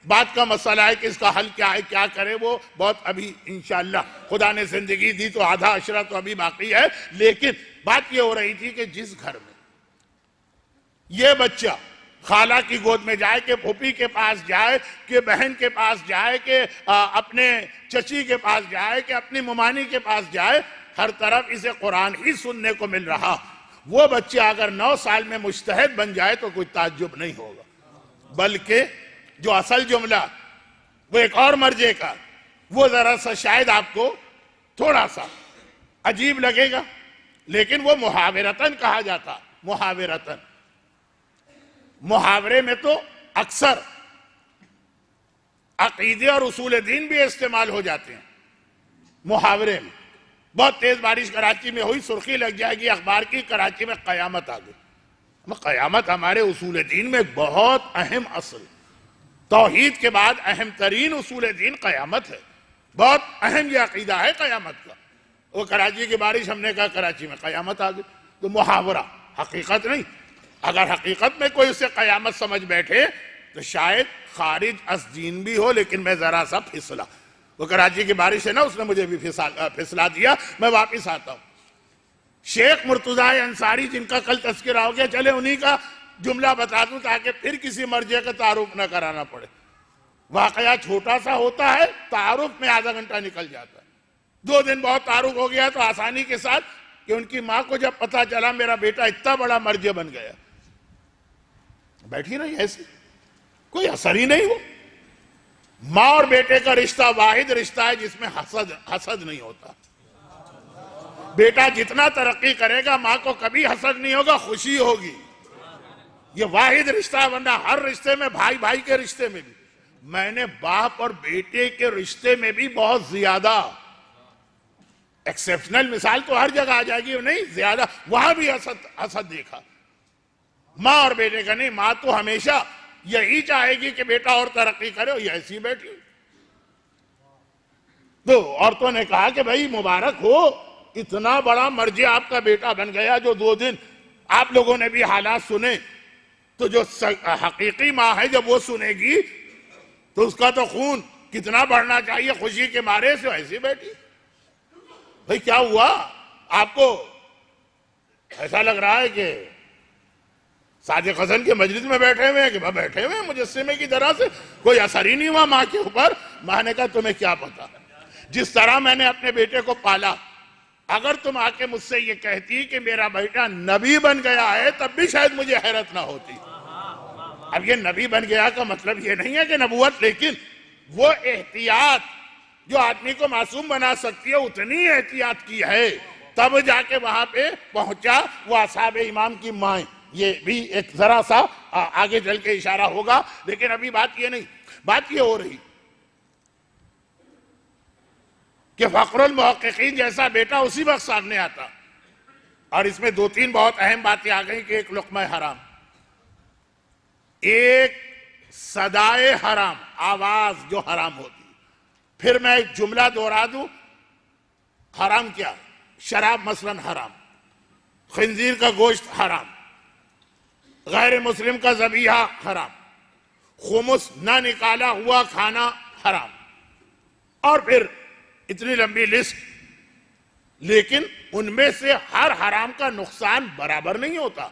بات کا مسئلہ ہے کہ اس کا حل کیا ہے، کیا کرے، وہ بہت ابھی انشاءاللہ خدا نے زندگی دی تو آدھا عشرہ تو ابھی باقی ہے. لیکن بات یہ ہو رہی تھی کہ جس گھر میں یہ بچہ خالہ کی گود میں جائے، کہ پھوپھی کے پاس جائے، کہ بہن کے پاس جائے، کہ اپنے چچی کے پاس جائے، کہ اپنی ممانی کے پاس جائے، ہر طرف اسے قرآن ہی سننے کو مل رہا. وہ بچہ اگر 9 سال میں مجتہد بن جائے تو کوئی تعجب نہیں ہوگا، بلکہ جو اصل جملہ وہ ایک اور مرجے کا، وہ ذرا سا شاید آپ کو تھوڑا سا عجیب لگے گا، لیکن وہ محاورتاً کہا جاتا. محاورتاً، محاورے میں تو اکثر عقیدے اور اصول دین بھی استعمال ہو جاتے ہیں. محاورے میں بہت تیز بارش کراچی میں ہوئی، سرخی لگ جائے گی اخبار کی، کراچی میں قیامت آ گئی. قیامت ہمارے اصول دین میں بہت اہم اصل، توحید کے بعد اہم ترین اصول دین قیامت ہے. بہت اہم یہ عقیدہ ہے قیامت کا. وہ کراچی کی بارش، ہم نے کہا کراچی میں قیامت آ گئی. تو محاورہ، حقیقت نہیں. اگر حقیقت میں کوئی اسے قیامت سمجھ بیٹھے تو شاید خارج از دین بھی ہو، لیکن میں ذرا سا پھسلا. وہ کراچی کی بارش ہے نا، اس نے مجھے بھی پھسلا دیا. میں واپس آتا ہوں. شیخ مرتضیٰ انصاری جن کا کل تذکرہ ہو گیا، چلے انہی کا جملہ بتا دوں تاکہ پھر کسی مرجع کا تعارف نہ کرانا پڑے. واقعہ چھوٹا سا ہوتا ہے، تعارف میں آدھا گھنٹہ نکل جاتا ہے. 2 دن بہت تعارف ہو گیا تو آسانی کے ساتھ کہ ان کی ماں کو جب پتا چلا میرا بیٹا اتنا بڑا مرجع بن گیا، بیٹھی رہی ایسے، کوئی اثر ہی نہیں. ہو ماں اور بیٹے کا رشتہ واحد رشتہ ہے جس میں حسد نہیں ہوتا. بیٹا جتنا ترقی کرے گا ماں کو کبھی حسد نہیں ہوگا، خوشی ہوگی. یہ واحد رشتہ ہے. ورنہ ہر رشتے میں، بھائی بھائی کے رشتے میں بھی، میں نے باپ اور بیٹے کے رشتے میں بھی بہت زیادہ ایکسیپشنل مثال تو ہر جگہ آ جائے گی، نہیں زیادہ، وہاں بھی حسد دیکھا. ماں اور بیٹے کا نہیں. ماں تو ہمیشہ یہی چاہے گی کہ بیٹا اور ترقی کرے، اور یہ ایسی بیٹھی. تو عورتوں نے کہا کہ بھائی مبارک ہو، اتنا بڑا مرجع آپ کا بیٹا بن گیا. جو 2 دن آپ لوگوں نے بھی حالات سنے، تو جو حقیقی ماں ہے جب وہ سنے گی تو اس کا تو خون کتنا بڑھنا چاہیے خوشی کے مارے سے. ایسی بیٹھی. بھائی کیا ہوا آپ کو؟ ایسا لگ رہا ہے کہ صادق حسن کے مجلس میں بیٹھے ہوئے ہیں، کہ بیٹھے ہوئے ہیں مجسمے کی طرح سے، کوئی اثر ہی نہیں ہوا ماں کے اوپر. ماں نے کہا تمہیں کیا پتا، جس طرح میں نے اپنے بیٹے کو پالا، اگر تم آ کے مجھ سے یہ کہتی کہ میرا بیٹا نبی بن گیا ہے تب بھی شاید مجھے حیرت نہ ہوتی. اب یہ نبی بن گیا کا مطلب یہ نہیں ہے کہ نبوت، لیکن وہ احتیاط جو آدمی کو معصوم بنا سکتی ہے اتنی احتیاط کی ہے، تب جا کے وہاں پہ پہنچا وہ اصحاب امام کی مائیں. یہ بھی ایک ذرا سا آگے چل کے اشارہ ہوگا، لیکن ابھی بات یہ نہیں. بات یہ ہو رہی کہ فخر المحققین جیسا بیٹا اسی وقت سامنے آتا. اور اس میں دو تین بہت اہم باتیں آ گئیں کہ ایک لقمہ حرام، ایک صدائے حرام، آواز جو حرام ہوتی. پھر میں ایک جملہ دوہرا دوں، حرام کیا؟ شراب مثلا حرام، خنزیر کا گوشت حرام، غیر مسلم کا ذبیحہ حرام، خمس نہ نکالا ہوا کھانا حرام، اور پھر اتنی لمبی لسٹ. لیکن ان میں سے ہر حرام کا نقصان برابر نہیں ہوتا.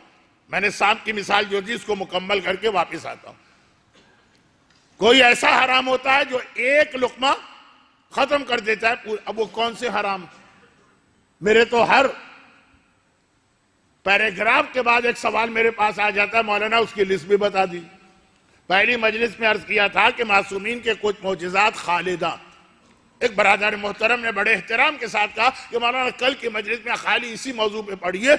میں نے سانپ کی مثال جو دی اس کو مکمل کر کے واپس آتا ہوں. کوئی ایسا حرام ہوتا ہے جو ایک لقمہ ختم کر دیتا ہے. اب وہ کون سے حرام؟ میرے تو ہر پیراگراف کے بعد ایک سوال میرے پاس آ جاتا ہے، مولانا اس کی لسٹ بھی بتا دی. پہلی مجلس میں عرض کیا تھا کہ معصومین کے کچھ معجزات خالدہ. ایک برادر محترم نے بڑے احترام کے ساتھ کہا کہ مولانا کل کی مجلس میں خالی اسی موضوع پہ پڑھیے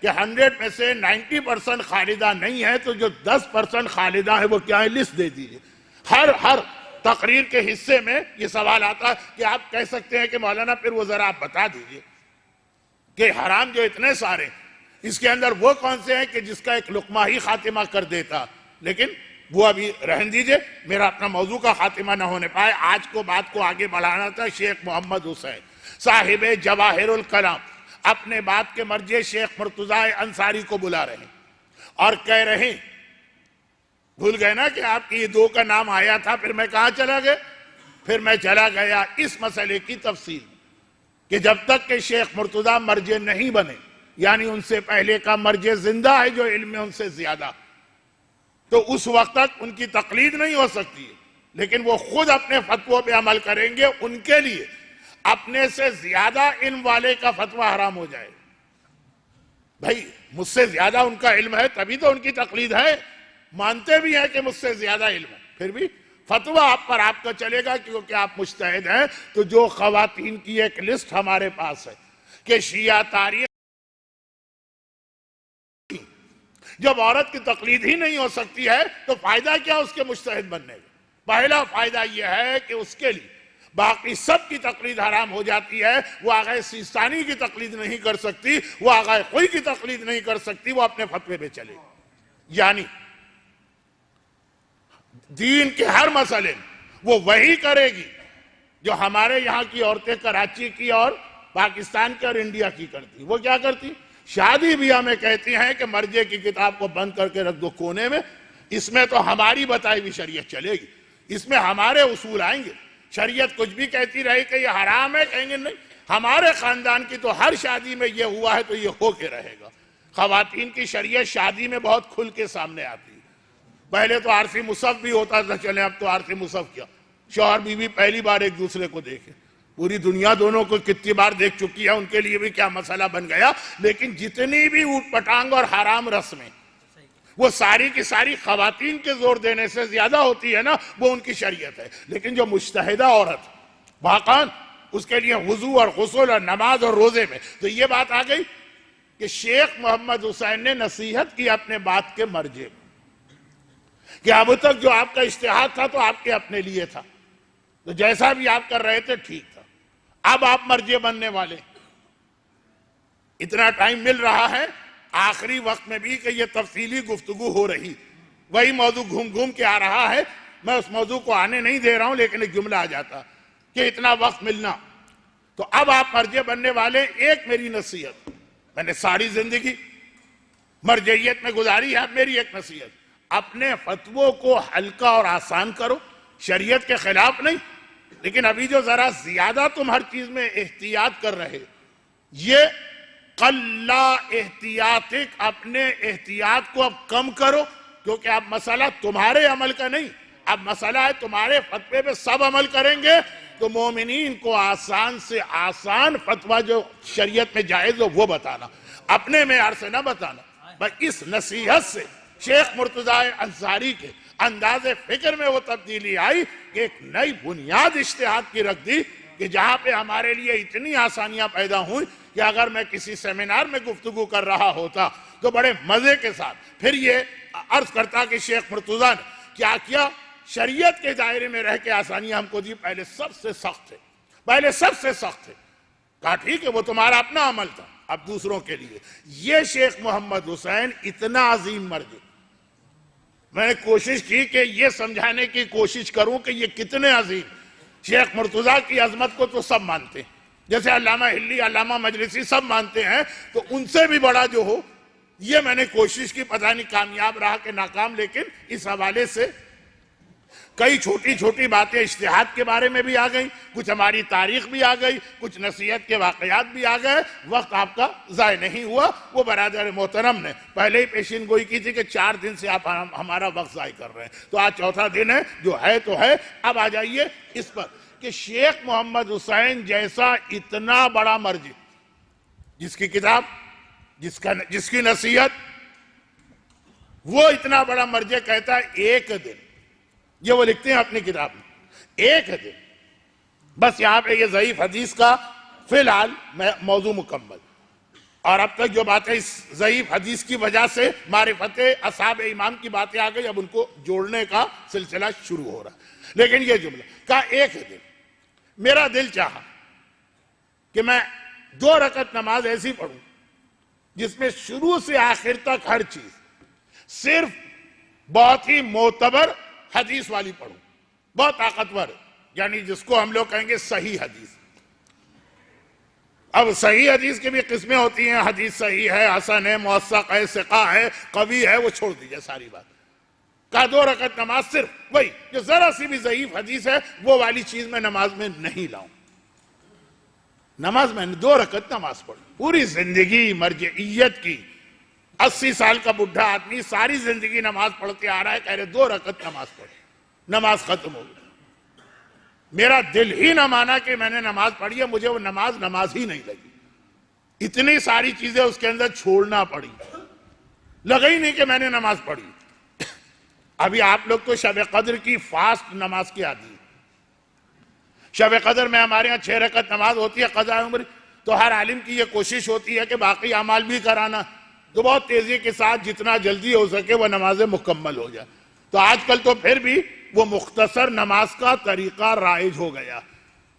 کہ 100 میں سے 90% خالدہ نہیں ہے، تو جو 10% خالدہ ہے وہ کیا ہے، لسٹ دے دیجیے. ہر تقریر کے حصے میں یہ سوال آتا ہے کہ آپ کہہ سکتے ہیں کہ مولانا پھر وہ ذرا آپ بتا دیجیے کہ حرام جو اتنے سارے، اس کے اندر وہ کون سے ہیں کہ جس کا ایک لقمہ ہی خاتمہ کر دیتا. لیکن وہ ابھی رہن دیجئے، میرا اپنا موضوع کا خاتمہ نہ ہونے پائے. آج کو بات کو آگے بڑھانا تھا. شیخ محمد حسین صاحب جواہر الکلام اپنے بات کے مرجع شیخ مرتضیٰ انصاری کو بلا رہے ہیں اور کہہ رہے ہیں، بھول گئے نا کہ آپ کی یہ دو کا نام آیا تھا. پھر میں کہاں چلا گیا؟ پھر میں چلا گیا اس مسئلے کی تفصیل کہ جب تک کہ شیخ مرتضیٰ مرجع نہیں بنے، یعنی ان سے پہلے کا مرجع زندہ ہے جو علم میں ان سے زیادہ، تو اس وقت تک ان کی تقلید نہیں ہو سکتی ہے. لیکن وہ خود اپنے فتووں پہ عمل کریں گے. ان کے لیے اپنے سے زیادہ علم والے کا فتویٰ حرام ہو جائے. بھائی مجھ سے زیادہ ان کا علم ہے تبھی تو ان کی تقلید ہے. مانتے بھی ہیں کہ مجھ سے زیادہ علم ہے، پھر بھی فتویٰ آپ پر آپ کا چلے گا کیونکہ آپ مجتہد ہیں. تو جو خواتین کی ایک لسٹ ہمارے پاس ہے کہ شیعہ تاریخ، جب عورت کی تقلید ہی نہیں ہو سکتی ہے تو فائدہ کیا اس کے مجتہد بننے کا؟ پہلا فائدہ یہ ہے کہ اس کے لیے باقی سب کی تقلید حرام ہو جاتی ہے. وہ آغا سیستانی کی تقلید نہیں کر سکتی، وہ آغا خوئی کی تقلید نہیں کر سکتی، وہ اپنے فتوے پہ چلے. یعنی دین کے ہر مسئلے میں وہ وہی کرے گی جو ہمارے یہاں کی عورتیں کراچی کی اور پاکستان کی اور انڈیا کی کرتی. وہ کیا کرتی؟ شادی بیاہ میں کہتی ہیں کہ مرجع کی کتاب کو بند کر کے رکھ دو کونے میں، اس میں تو ہماری بتائی ہوئی شریعت چلے گی، اس میں ہمارے اصول آئیں گے. شریعت کچھ بھی کہتی رہی کہ یہ حرام ہے، کہیں گے نہیں ہمارے خاندان کی تو ہر شادی میں یہ ہوا ہے تو یہ ہو کے رہے گا. خواتین کی شریعت شادی میں بہت کھل کے سامنے آتی ہے. پہلے تو عارفی مصحف بھی ہوتا تھا، چلیں اب تو عارفی مصحف کیا، شوہر بیوی پہلی بار ایک دوسرے کو دیکھے. پوری دنیا دونوں کو کتنی بار دیکھ چکی ہے، ان کے لیے بھی کیا مسئلہ بن گیا. لیکن جتنی بھی اوٹ پٹانگ اور حرام رسمیں وہ ساری کی ساری خواتین کے زور دینے سے زیادہ ہوتی ہے نا، وہ ان کی شریعت ہے. لیکن جو مجتہدہ عورت واقعاً اس کے لیے وضو اور غسل اور نماز اور روزے میں، تو یہ بات آ گئی کہ شیخ محمد حسین نے نصیحت کی اپنے بات کے مرجع میں کہ اب تک جو آپ کا اجتہاد تھا تو آپ کے اپنے لیے تھا، تو جیسا بھی آپ کر رہے تھے ٹھیک تھا. اب آپ مرجع بننے والے، اتنا ٹائم مل رہا ہے آخری وقت میں بھی کہ یہ تفصیلی گفتگو ہو رہی، وہی موضوع گھوم گھوم کے آ رہا ہے. میں اس موضوع کو آنے نہیں دے رہا ہوں، لیکن ایک جملہ آ جاتا کہ اتنا وقت ملنا. تو اب آپ مرجع بننے والے، ایک میری نصیحت، میں نے ساری زندگی مرجعیت میں گزاری ہے، میری ایک نصیحت، اپنے فتووں کو ہلکا اور آسان کرو، شریعت کے خلاف نہیں. لیکن ابھی جو ذرا زیادہ تم ہر چیز میں احتیاط کر رہے، یہ قلّا احتیاطک، اپنے احتیاط کو اب کم کرو، کیونکہ اب مسئلہ تمہارے عمل کا نہیں، اب مسئلہ ہے تمہارے فتوے پہ سب عمل کریں گے تو مومنین کو آسان سے آسان فتویٰ جو شریعت میں جائز ہو وہ بتانا، اپنے معیار سے نہ بتانا. بس اس نصیحت سے شیخ مرتضیٰ انصاری کے انداز فکر میں وہ تبدیلی آئی کہ ایک نئی بنیاد اجتہاد کی رکھ دی کہ جہاں پہ ہمارے لیے اتنی آسانیاں پیدا ہوئیں کہ اگر میں کسی سیمینار میں گفتگو کر رہا ہوتا تو بڑے مزے کے ساتھ پھر یہ عرض کرتا کہ شیخ مرتضیٰ نے کیا کیا، شریعت کے دائرے میں رہ کے آسانیاں ہم کو دی. پہلے سب سے سخت تھے، پہلے سب سے سخت تھے، کہا ٹھیک ہے وہ تمہارا اپنا عمل تھا، اب دوسروں کے لیے۔ یہ شیخ محمد حسین اتنا عظیم مرجع، میں نے کوشش کی کہ یہ سمجھانے کی کوشش کروں کہ یہ کتنے عظیم۔ شیخ مرتضیٰ کی عظمت کو تو سب مانتے ہیں، جیسے علامہ ہلی، علامہ مجلسی سب مانتے ہیں، تو ان سے بھی بڑا جو ہو، یہ میں نے کوشش کی، پتہ نہیں کامیاب رہا کہ ناکام، لیکن اس حوالے سے کئی چھوٹی چھوٹی باتیں اجتہاد کے بارے میں بھی آ گئیں، کچھ ہماری تاریخ بھی آ گئی، کچھ نصیحت کے واقعات بھی آ گئے۔ وقت آپ کا ضائع نہیں ہوا۔ وہ برادر محترم نے پہلے ہی پیشین گوئی کی تھی کہ 4 دن سے آپ ہمارا وقت ضائع کر رہے ہیں، تو آج چوتھا دن ہے، جو ہے تو ہے۔ اب آ جائیے اس پر کہ شیخ محمد حسین جیسا اتنا بڑا مرجع، جس کی کتاب، جس کی نصیحت، وہ اتنا بڑا مرجع کہتا ہے ایک دن، یہ وہ لکھتے ہیں اپنی کتاب میں، ایک دن بس یہاں پہ یہ ضعیف حدیث کا فی الحال موضوع مکمل، اور اب تک جو باتیں اس ضعیف حدیث کی وجہ سے معرفت اصحاب امام کی باتیں آ گئی، اب ان کو جوڑنے کا سلسلہ شروع ہو رہا ہے۔ لیکن یہ جملہ کہا ایک دن میرا دل چاہا کہ میں 2 رکعت نماز ایسی پڑھوں جس میں شروع سے آخر تک ہر چیز صرف بہت ہی معتبر حدیث والی پڑھوں، بہت طاقتور، یعنی جس کو ہم لوگ کہیں گے صحیح حدیث۔ اب صحیح حدیث کی بھی قسمیں ہوتی ہیں، حدیث صحیح ہے، حسن ہے، موثق ہے، ثقہ ہے، قوی ہے، وہ چھوڑ دیجئے ساری بات۔ کہا 2 رکعت نماز صرف وہی جو ذرا سی بھی ضعیف حدیث ہے وہ والی چیز میں نماز میں نہیں لاؤں۔ نماز میں 2 رکعت نماز پڑھ، پوری زندگی مرجعیت کی، 80 سال کا بڈھا آدمی ساری زندگی نماز پڑھتے آ رہا ہے، کہہ رہے 2 رکعت نماز پڑھ، نماز ختم ہو گئی۔ میرا دل ہی نہ مانا کہ میں نے نماز پڑھی ہے، مجھے وہ نماز ہی نہیں لگی، اتنی ساری چیزیں اس کے اندر چھوڑنا پڑی، لگا ہی نہیں کہ میں نے نماز پڑھی۔ ابھی آپ لوگ تو شب قدر کی فاسٹ نماز کی عادی ہے، شب قدر میں ہمارے ہاں 6 رکعت نماز ہوتی ہے قضاء عمر، تو ہر عالم کی یہ کوشش ہوتی ہے کہ باقی اعمال بھی کرانا، تو بہت تیزی کے ساتھ جتنا جلدی ہو سکے وہ نمازیں مکمل ہو جائے۔ تو آج کل تو پھر بھی وہ مختصر نماز کا طریقہ رائج ہو گیا،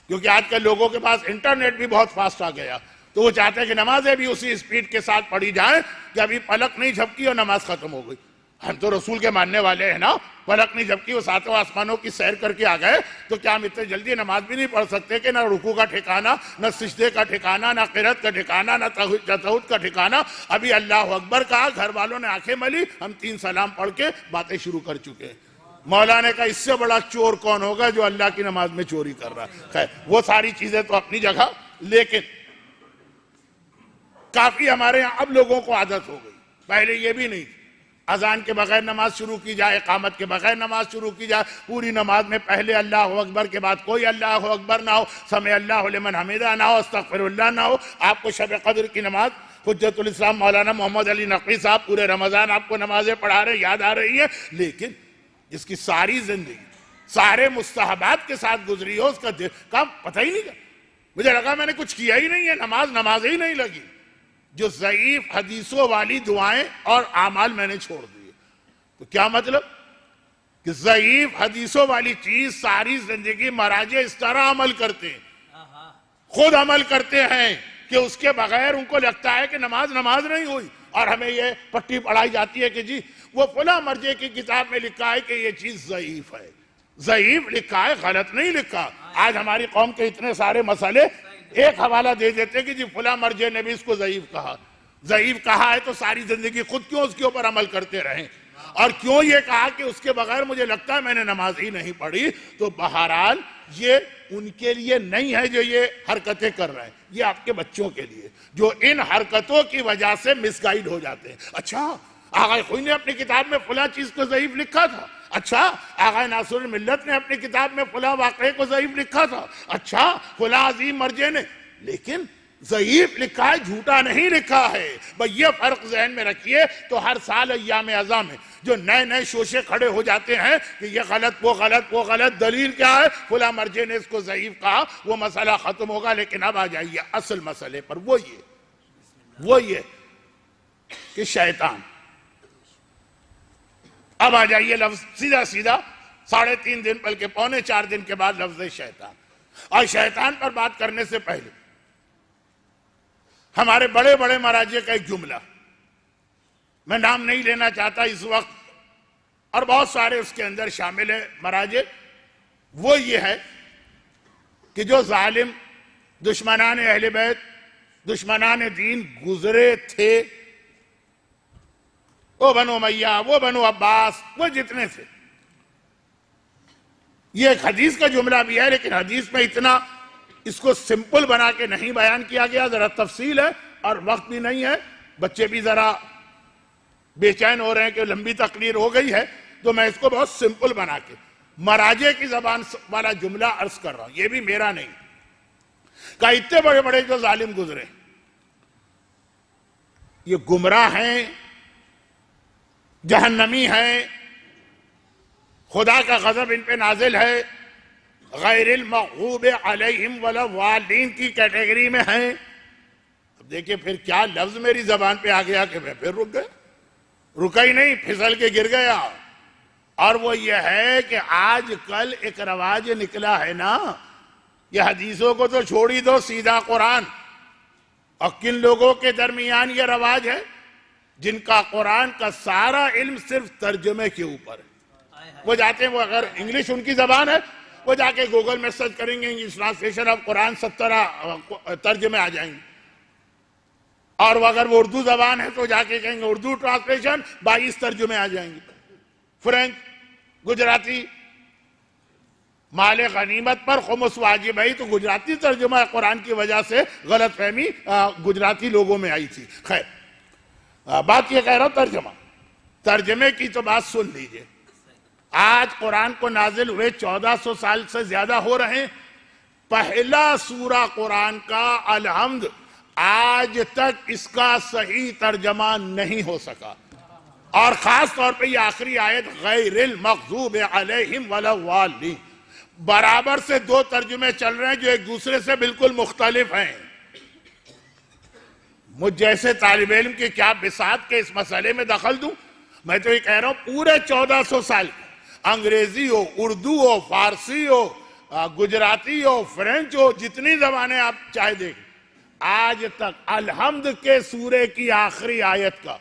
کیونکہ آج کل لوگوں کے پاس انٹرنیٹ بھی بہت فاسٹ آ گیا، تو وہ چاہتے ہیں کہ نمازیں بھی اسی اسپیڈ کے ساتھ پڑھی جائیں کہ ابھی پلک نہیں جھپکی اور نماز ختم ہو گئی۔ ہم تو رسول کے ماننے والے ہیں نا، پلک نہیں جھپکی وہ 7 آسمانوں کی سیر کر کے آ گئے، تو کیا ہم اتنے جلدی نماز بھی نہیں پڑھ سکتے کہ نہ رکوع کا ٹھکانہ، نہ سجدے کا ٹھکانہ، نہ قرات کا ٹھکانہ، نہ تشہد کا ٹھکانہ؟ ابھی اللہ اکبر کہا، گھر والوں نے آنکھیں ملی، ہم 3 سلام پڑھ کے باتیں شروع کر چکے ہیں۔ مولا نے کہا اس سے بڑا چور کون ہوگا جو اللہ کی نماز میں چوری کر رہا ہے؟ خیر وہ ساری چیزیں تو اپنی جگہ، لیکن کافی ہمارے یہاں اب لوگوں کو عادت ہو گئی، پہلے یہ بھی نہیں، اذان کے بغیر نماز شروع کی جائے، اقامت کے بغیر نماز شروع کی جائے، پوری نماز میں پہلے اللہ اکبر کے بعد کوئی اللہ اکبر نہ ہو، سمع اللہ لمن حمیدہ نہ ہو، استغفر اللہ نہ ہو۔ آپ کو شب قدر کی نماز حجت الاسلام مولانا محمد علی نقوی صاحب پورے رمضان آپ کو نمازیں پڑھا رہے، یاد آ رہی ہیں، لیکن جس کی ساری زندگی سارے مستحبات کے ساتھ گزری ہو، اس کا کام پتہ ہی نہیں کیا، مجھے لگا میں نے کچھ کیا ہی نہیں ہے، نماز ہی نہیں لگی۔ جو ضعیف حدیثوں والی دعائیں اور اعمال میں نے چھوڑ دیے، تو کیا مطلب کہ ضعیف حدیثوں والی چیز ساری زندگی مراجع اس طرح عمل کرتے ہیں، خود عمل کرتے ہیں کہ اس کے بغیر ان کو لگتا ہے کہ نماز نہیں ہوئی، اور ہمیں یہ پٹی پڑھائی جاتی ہے کہ جی وہ فلاں مرجع کی کتاب میں لکھا ہے کہ یہ چیز ضعیف ہے، ضعیف لکھا ہے، غلط نہیں لکھا۔ آج ہماری قوم کے اتنے سارے مسئلے ایک حوالہ دے دیتے کہ جی فلاں مرجع نے بھی اس کو ضعیف کہا، ضعیف کہا ہے تو ساری زندگی خود کیوں اس کے اوپر عمل کرتے رہیں، اور کیوں یہ کہا کہ اس کے بغیر مجھے لگتا ہے میں نے نماز ہی نہیں پڑھی۔ تو بہرحال یہ ان کے لیے نہیں ہے جو یہ حرکتیں کر رہے ہیں، یہ آپ کے بچوں کے لیے جو ان حرکتوں کی وجہ سے مس گائیڈ ہو جاتے ہیں۔ اچھا آغا خوئی نے اپنی کتاب میں فلاں چیز کو ضعیف لکھا تھا، اچھا آغا ناصر الملت نے اپنی کتاب میں فلاں واقعے کو ضعیف لکھا تھا، اچھا فلاں عظیم مرجع نے، لیکن ضعیف لکھا ہے، جھوٹا نہیں لکھا ہے۔ بھئی یہ فرق ذہن میں رکھیے، تو ہر سال ایام اعضاء میں جو نئے شوشے کھڑے ہو جاتے ہیں کہ یہ غلط وہ غلط، دلیل کیا ہے؟ فلاں مرجع نے اس کو ضعیف کہا، وہ مسئلہ ختم ہوگا۔ لیکن اب آ جائیے اصل مسئلے پر، وہ یہ کہ شیطان، اب آ جائیے لفظ سیدھا 3.5 دن بلکہ 3.25 دن کے بعد لفظ شیطان۔ اور شیطان پر بات کرنے سے پہلے ہمارے بڑے بڑے مراجع کا ایک جملہ، میں نام نہیں لینا چاہتا اس وقت، اور بہت سارے اس کے اندر شامل ہے مراجع، وہ یہ ہے کہ جو ظالم دشمنان اہل بیت، دشمنان دین گزرے تھے، وہ بنو امیہ، وہ بنو عباس، وہ جتنے تھے، یہ ایک حدیث کا جملہ بھی ہے، لیکن حدیث میں اتنا اس کو سمپل بنا کے نہیں بیان کیا گیا، ذرا تفصیل ہے اور وقت بھی نہیں ہے، بچے بھی ذرا بے چین ہو رہے ہیں کہ لمبی تقریر ہو گئی ہے، تو میں اس کو بہت سمپل بنا کے مراجع کی زبان والا جملہ عرض کر رہا ہوں، یہ بھی میرا نہیں، کہ اتنے بڑے بڑے جو ظالم گزرے یہ گمراہ ہیں، جہنمی ہیں، خدا کا غضب ان پہ نازل ہے، غیر المغضوب علیہم ولا الضالین کی کیٹیگری میں ہیں۔ اب دیکھیں پھر کیا لفظ میری زبان پہ آ گیا کہ میں پھر رکا ہی نہیں، پھسل کے گر گیا، اور وہ یہ ہے کہ آج کل ایک رواج نکلا ہے نا، یہ حدیثوں کو تو چھوڑی دو، سیدھا قرآن، اور کن لوگوں کے درمیان یہ رواج ہے جن کا قرآن کا سارا علم صرف ترجمے کے اوپر ہے، وہ جاتے ہیں، وہ اگر انگلش ان کی زبان ہے وہ جا کے گوگل میں سرچ کریں گے انگلش ٹرانسلیشن آف قرآن 17 ترجمے آ جائیں گے، اور اگر وہ اردو زبان ہے تو جا کے کہیں گے اردو ٹرانسلیشن 22 ترجمے آ جائیں گے، فرینچ، گجراتی، مال غنیمت پر خمس واجب ہے تو گجراتی ترجمہ قرآن کی وجہ سے غلط فہمی گجراتی لوگوں میں آئی تھی۔ خیر بات یہ کہہ رہا ہوں، ترجمے کی تو بات سن لیجئے، آج قرآن کو نازل ہوئے 1400 سال سے زیادہ ہو رہے ہیں، پہلا سورہ قرآن کا الحمد آج تک اس کا صحیح ترجمہ نہیں ہو سکا، اور خاص طور پہ یہ آخری آیت غیر المغضوب علیہم ولا الضالین، برابر سے دو ترجمے چل رہے ہیں جو ایک دوسرے سے بالکل مختلف ہیں۔ مجھ جیسے طالب علم کی کیا بساط کے اس مسئلے میں دخل دوں؟ میں تو یہ کہہ رہا ہوں پورے 1400 سال انگریزی ہو، اردو ہو، فارسی ہو، گجراتی ہو، فرینچ ہو، جتنی زبانیں آپ چاہے دیکھیں، آج تک الحمد کے سورے کی آخری آیت کا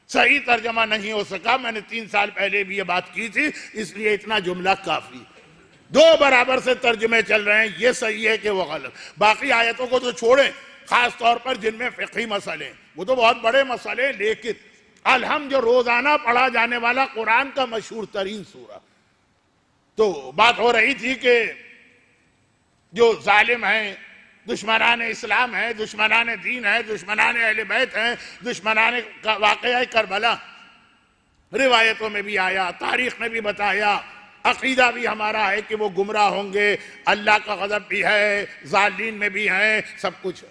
صحیح ترجمہ نہیں ہو سکا۔ میں نے 3 سال پہلے بھی یہ بات کی تھی، اس لیے اتنا جملہ کافی، دو برابر سے ترجمے چل رہے ہیں، یہ صحیح ہے کہ وہ غلط، باقی آیتوں کو تو چھوڑیں، خاص طور پر جن میں فقہی مسئلے ہیں، وہ تو بہت بڑے مسئلے ہیں، لیکن الحمد جو روزانہ پڑھا جانے والا قرآن کا مشہور ترین سورہ، تو بات ہو رہی تھی کہ جو ظالم ہیں، دشمنان اسلام ہیں، دشمنان دین ہیں، دشمنان اہل بیت ہیں، دشمنان واقعہ کربلا، روایتوں میں بھی آیا، تاریخ نے بھی بتایا، عقیدہ بھی ہمارا ہے کہ وہ گمراہ ہوں گے، اللہ کا غضب بھی ہے، ظالمین میں بھی ہیں، سب کچھ ہے۔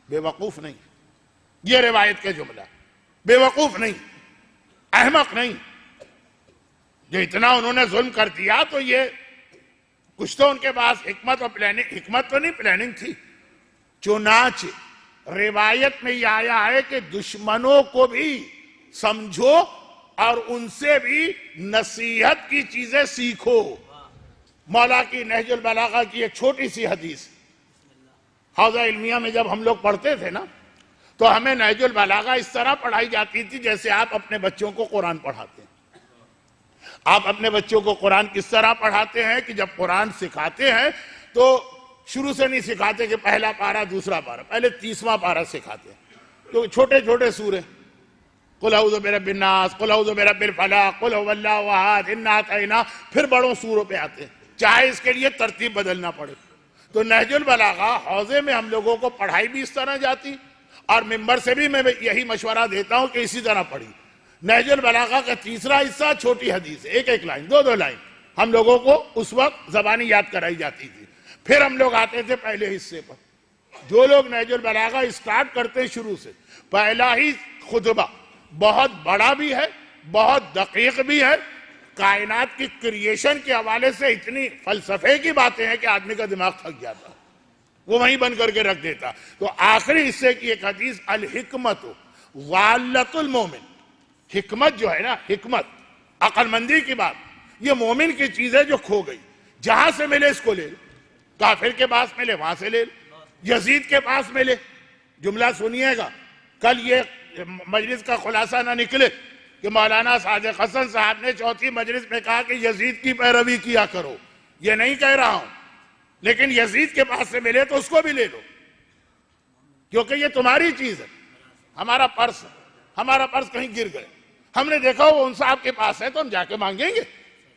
بے وقوف نہیں، یہ روایت کا جملہ، بے وقوف نہیں، احمق نہیں، جو اتنا انہوں نے ظلم کر دیا تو یہ کچھ تو ان کے پاس حکمت اور پلاننگ، حکمت تو نہیں پلاننگ تھی، چنانچہ روایت میں یہ آیا ہے کہ دشمنوں کو بھی سمجھو اور ان سے بھی نصیحت کی چیزیں سیکھو۔ مولا کی نہج البلاغہ کی ایک چھوٹی سی حدیث، حوزہ علمیہ میں جب ہم لوگ پڑھتے تھے نا تو ہمیں نہج البلاغہ اس طرح پڑھائی جاتی تھی جیسے آپ اپنے بچوں کو قرآن پڑھاتے ہیں۔ آپ اپنے بچوں کو قرآن کس طرح پڑھاتے ہیں کہ جب قرآن سکھاتے ہیں تو شروع سے نہیں سکھاتے کہ پہلا پارہ دوسرا پارہ، پہلے 30واں پارہ سکھاتے ہیں، تو چھوٹے چھوٹے سورے، قل اعوذ برب الناس، قل اعوذ برب الفلق، قل هو اللہ احد، انا اعطیناک، پھر بڑوں سوروں پہ آتے ہیں، چاہے اس کے لیے ترتیب بدلنا پڑے۔ تو نہج البلاغہ حوزے میں ہم لوگوں کو پڑھائی بھی اس طرح جاتی، اور ممبر سے بھی میں یہی مشورہ دیتا ہوں کہ اسی طرح پڑھی۔ نہج البلاغہ کا تیسرا حصہ چھوٹی حدیث، ایک ایک لائن، دو لائن ہم لوگوں کو اس وقت زبانی یاد کرائی جاتی تھی، پھر ہم لوگ آتے تھے پہلے حصے پر۔ جو لوگ نہج البلاغہ اسٹارٹ کرتے شروع سے، پہلا ہی خطبہ بہت بڑا بھی ہے، بہت دقیق بھی ہے، کائنات کی کریشن کے حوالے سے اتنی فلسفے کی باتیں ہیں کہ آدمی کا دماغ تھک جاتا، وہ وہیں بند کر کے رکھ دیتا۔ تو آخری حصے کی ایک حدیث، الحکمت ضالۃ المومن، حکمت جو ہے نا، حکمت عقل مندی کی بات، یہ مومن کی چیز ہے جو کھو گئی، جہاں سے ملے اس کو لے لو۔ کافر کے پاس ملے وہاں سے لے لو، یزید کے پاس ملے. جملہ سنیے گا، کل یہ مجلس کا خلاصہ نہ نکلے کہ مولانا صادق حسن صاحب نے چوتھی مجلس میں کہا کہ یزید کی پیروی کیا کرو. یہ نہیں کہہ رہا ہوں، لیکن یزید کے پاس سے ملے تو اس کو بھی لے لو، کیونکہ یہ تمہاری چیز ہے. ہمارا پرس کہیں گر گئے، ہم نے دیکھا وہ ان صاحب کے پاس ہے تو ہم جا کے مانگیں گے.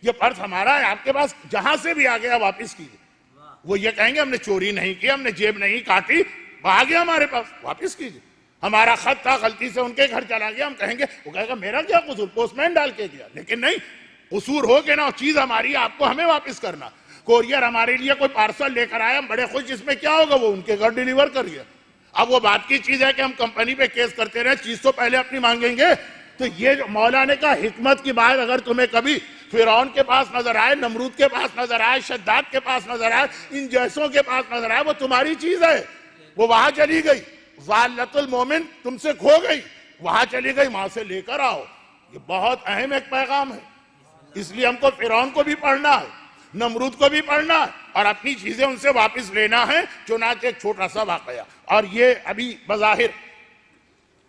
یہ پرس ہمارا ہے، آپ کے پاس جہاں سے بھی آ گیا واپس کیجیے. وہ یہ کہیں گے ہم نے چوری نہیں کی، ہم نے جیب نہیں کاٹی، وہ آ گیا ہمارے پاس، واپس کیجیے. ہمارا خط تھا غلطی سے ان کے گھر چلا گیا، ہم کہیں گے، وہ کہے گا میرا کیا قصور، پوسٹ مین ڈال کے گیا. لیکن نہیں، قصور ہو کہ نہ چیز ہماری ہے، آپ کو ہمیں واپس کرنا. کوریئر ہمارے لیے کوئی پارسل لے کر آیا، ہم بڑے خوش، اس میں کیا ہوگا، وہ ان کے گھر ڈیلیور کر گیا. اب وہ بات کی چیز ہے کہ ہم کمپنی پہ کیس کرتے رہے، چیز تو پہلے اپنی مانگیں گے. تو یہ جو مولا نے کہا حکمت کی بات اگر تمہیں کبھی فرعون کے پاس نظر آئے، نمرود کے پاس نظر آئے، شداد کے پاس نظر آئے، ان جیسوں کے پاس نظر آئے، وہ تمہاری چیز ہے. وہ وہاں چلی گئی، ضالۃ المومن تم سے کھو گئی، وہاں چلی گئی، وہاں سے لے کر آؤ. یہ بہت اہم ایک پیغام ہے. اس لیے ہم کو فرعون کو بھی پڑھنا ہے، نمرود کو بھی پڑھنا ہے، اور اپنی چیزیں ان سے واپس لینا ہے. چنانچہ ایک چھوٹا سا واقعہ، اور یہ ابھی بظاہر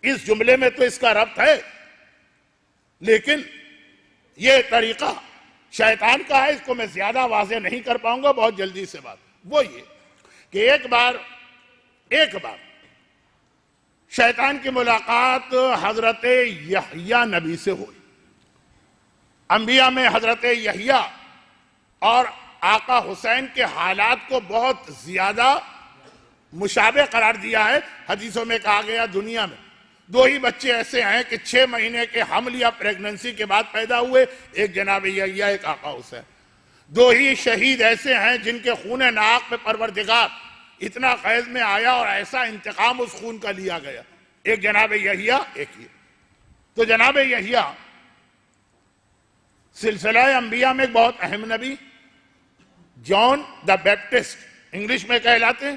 اس جملے میں تو اس کا ربط ہے، لیکن یہ طریقہ شیطان کا ہے، اس کو میں زیادہ واضح نہیں کر پاؤں گا، بہت جلدی سے بات. وہ یہ کہ ایک بار شیطان کی ملاقات حضرت یحییٰ نبی سے ہوئی. انبیاء میں حضرت یحییٰ اور آقا حسین کے حالات کو بہت زیادہ مشابہ قرار دیا ہے. حدیثوں میں کہا گیا دنیا میں 2 ہی بچے ایسے ہیں کہ 6 مہینے کے حمل یا پریگننسی کے بعد پیدا ہوئے، ایک جناب یحییٰ، ایک آقا حسین. 2 ہی شہید ایسے ہیں جن کے خون ناق پہ پروردگار اتنا فیض میں آیا اور ایسا انتقام اس خون کا لیا گیا، ایک جناب یحییٰ، ایک یہ. تو جناب یحییٰ سلسلہ انبیاء میں ایک بہت اہم نبی، جان دا بیپٹسٹ انگلش میں کہلاتے ہیں،